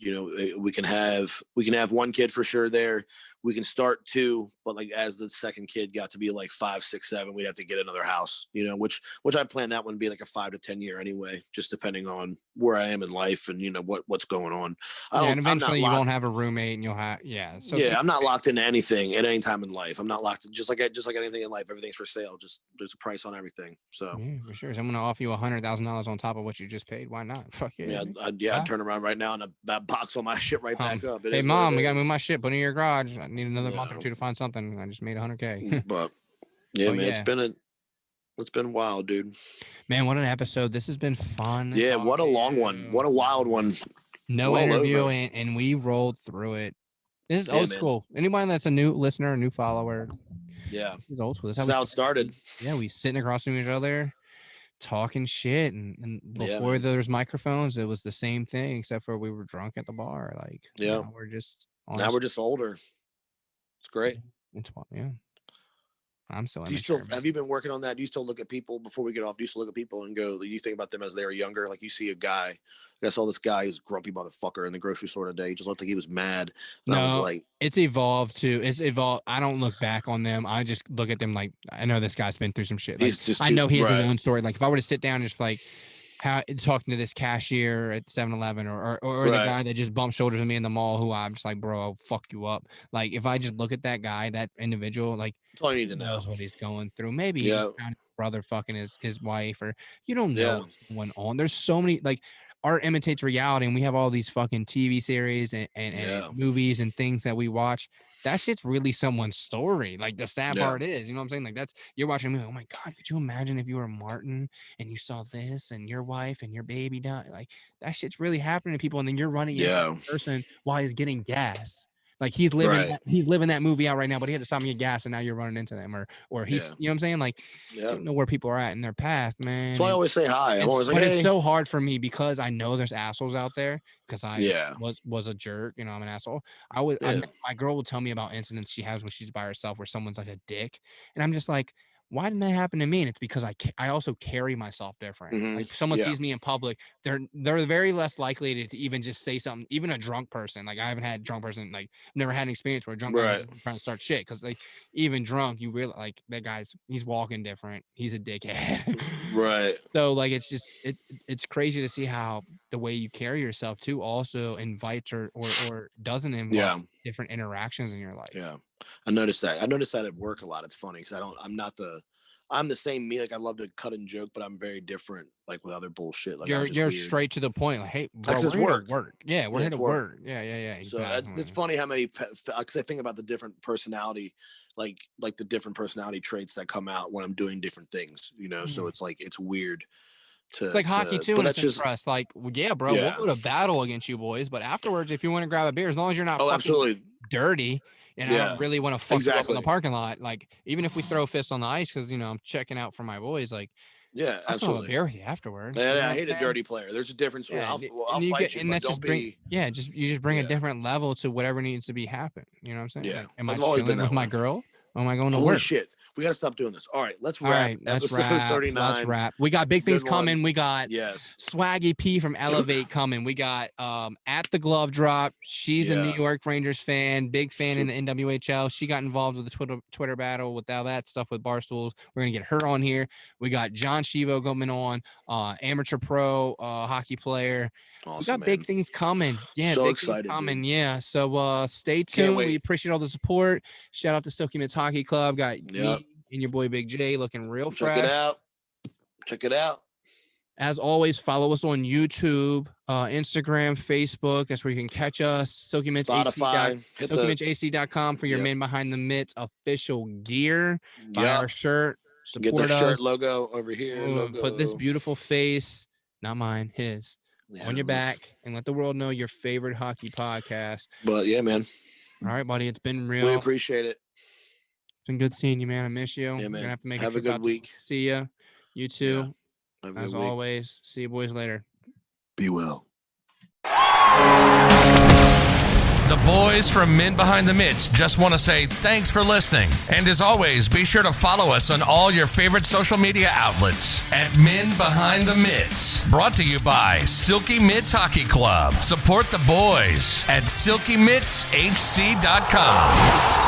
Speaker 2: we can have 1 kid for sure there. We can start 2, but like as the second kid got to be like 5, 6, 7, we'd have to get another house, which I plan that one to be like a 5 to 10 year anyway, just depending on where I am in life and, what's going on.
Speaker 1: And eventually you won't have a roommate and you'll have,
Speaker 2: I'm not locked into anything at any time in life. I'm not locked, just like anything in life, everything's for sale. Just there's a price on everything. So
Speaker 1: yeah, for sure. So I'm going to offer you $100,000 on top of what you just paid. Why not? Fuck yeah.
Speaker 2: I'd turn around right now and that box all my shit right back up.
Speaker 1: Hey mom, we got to move my shit, put it in your garage. I need another month or 2 to find something. I just made $100K.
Speaker 2: But it's been wild, dude.
Speaker 1: Man, what an episode. This has been fun.
Speaker 2: Yeah, what a long one. What a wild one.
Speaker 1: No interview, and we rolled through it. This is old school. Anybody that's a new listener, a new follower.
Speaker 2: Yeah.
Speaker 1: This is old school.
Speaker 2: This is how it started.
Speaker 1: Yeah, we sitting across from each other, talking shit, and before there's microphones, it was the same thing, except for we were drunk at the bar. Like, we're just
Speaker 2: older. It's great.
Speaker 1: I'm so.
Speaker 2: Have you been working on that? Do you still look at people before we get off? Do you still look at people and go, you think about them as they were younger? Like you see a guy, I saw this guy who's grumpy motherfucker in the grocery store today. He just looked like he was mad. And I was like,
Speaker 1: it's evolved. I don't look back on them. I just look at them like, I know this guy's been through some shit. Like, I know he has his own story. Like if I were to sit down and just like, talking to this cashier at 7-Eleven or the guy that just bumped shoulders with me in the mall, who I'm just like, bro, I'll fuck you up. Like if I just look at that guy, that individual, like
Speaker 2: that's all you need to know.
Speaker 1: Knows what he's going through. Maybe he's brother fucking his wife, or you don't know what's going on. There's so many, like, art imitates reality, and we have all these fucking TV series and movies and things that we watch. that shit's really someone's story. Like the sad part is, you know what I'm saying? Like you're watching me. Oh my God, could you imagine if you were Martin and you saw this and your wife and your baby died? Like that shit's really happening to people. And then you're running into that person while he's getting gas. Like he's living that movie out right now, but he had to stop me at gas, and now you're running into them, or he's, you know what I'm saying? Like, you don't know where people are at in their path, man.
Speaker 2: So I always say hi. I'm always like, hey.
Speaker 1: It's so hard for me because I know there's assholes out there because I was a jerk, you know, I'm an asshole. My girl will tell me about incidents she has when she's by herself where someone's like a dick, and I'm just like, why didn't that happen to me? And it's because I also carry myself different.
Speaker 2: Mm-hmm.
Speaker 1: Like if someone sees me in public, they're very less likely to even just say something. Even a drunk person, like I haven't had a drunk person, like never had an experience where a drunk person trying to start shit. Because like even drunk, you realize like that guy's he's walking different. He's a dickhead.
Speaker 2: Right.
Speaker 1: So like it's just it's crazy to see how the way you carry yourself too also invites or doesn't invite different interactions in your life.
Speaker 2: Yeah. I noticed that at work a lot. It's funny because I'm the same me. Like I love to cut and joke, but I'm very different. Like with other bullshit. Like
Speaker 1: you're straight to the point. Like, hey, bro, we're here to work. Yeah, we're here to work. Yeah. Exactly.
Speaker 2: So it's funny how many. Because I think about the different personality, like the different personality traits that come out when I'm doing different things. You know, so it's like it's weird.
Speaker 1: It's like hockey too, and it's just for us. Like, well, bro, we'll go to battle against you boys, but afterwards, if you want to grab a beer, as long as you're not fucking dirty. And I don't really want to fuck you up in the parking lot. Like, even if we throw fists on the ice, because, you know, I'm checking out for my boys, like,
Speaker 2: I'll
Speaker 1: have a beer with you afterwards.
Speaker 2: Yeah, I hate a dirty player. There's a difference. I'll fight you, and that just bring,
Speaker 1: you bring a different level to whatever needs to be happen. You know what I'm saying?
Speaker 2: Yeah.
Speaker 1: Like, am I chilling with my girl? Or am I going to work?
Speaker 2: Holy shit. We got to stop doing this. All right, let's wrap. Episode 39.
Speaker 1: Let's wrap. We got big things coming. We got Swaggy P from Elevate coming. We got At the Glove Drop. She's a New York Rangers fan, big fan in the NWHL. She got involved with the Twitter battle with all that stuff with Barstools. We're going to get her on here. We got John Shivo coming on, amateur pro hockey player.
Speaker 2: Awesome,
Speaker 1: we got big things coming. Yeah,
Speaker 2: so
Speaker 1: big
Speaker 2: excited,
Speaker 1: things coming. Dude. Yeah. So stay tuned. We appreciate all the support. Shout out to Silky Mitts Hockey Club. Got me and your boy Big J looking real fresh.
Speaker 2: Check it out.
Speaker 1: As always, follow us on YouTube, Instagram, Facebook. That's where you can catch us.
Speaker 2: Spotify.
Speaker 1: SilkyMitchAC.com for your Man Behind the Mitts official gear. Buy our shirt. Support
Speaker 2: Get the
Speaker 1: us.
Speaker 2: shirt logo over here.
Speaker 1: Put this beautiful face, not mine, his. On your back, and let the world know your favorite hockey podcast.
Speaker 2: But yeah, man.
Speaker 1: All right, buddy. It's been real.
Speaker 2: We appreciate it.
Speaker 1: It's been good seeing you, man. I miss you.
Speaker 2: Yeah, man.
Speaker 1: Gonna have to make
Speaker 2: a good week.
Speaker 1: See ya. You too. As always. See you boys later.
Speaker 2: Be well.
Speaker 3: The boys from Men Behind the Mitts just want to say thanks for listening. And as always, be sure to follow us on all your favorite social media outlets at Men Behind the Mitts. Brought to you by Silky Mitts Hockey Club. Support the boys at SilkyMittsHC.com.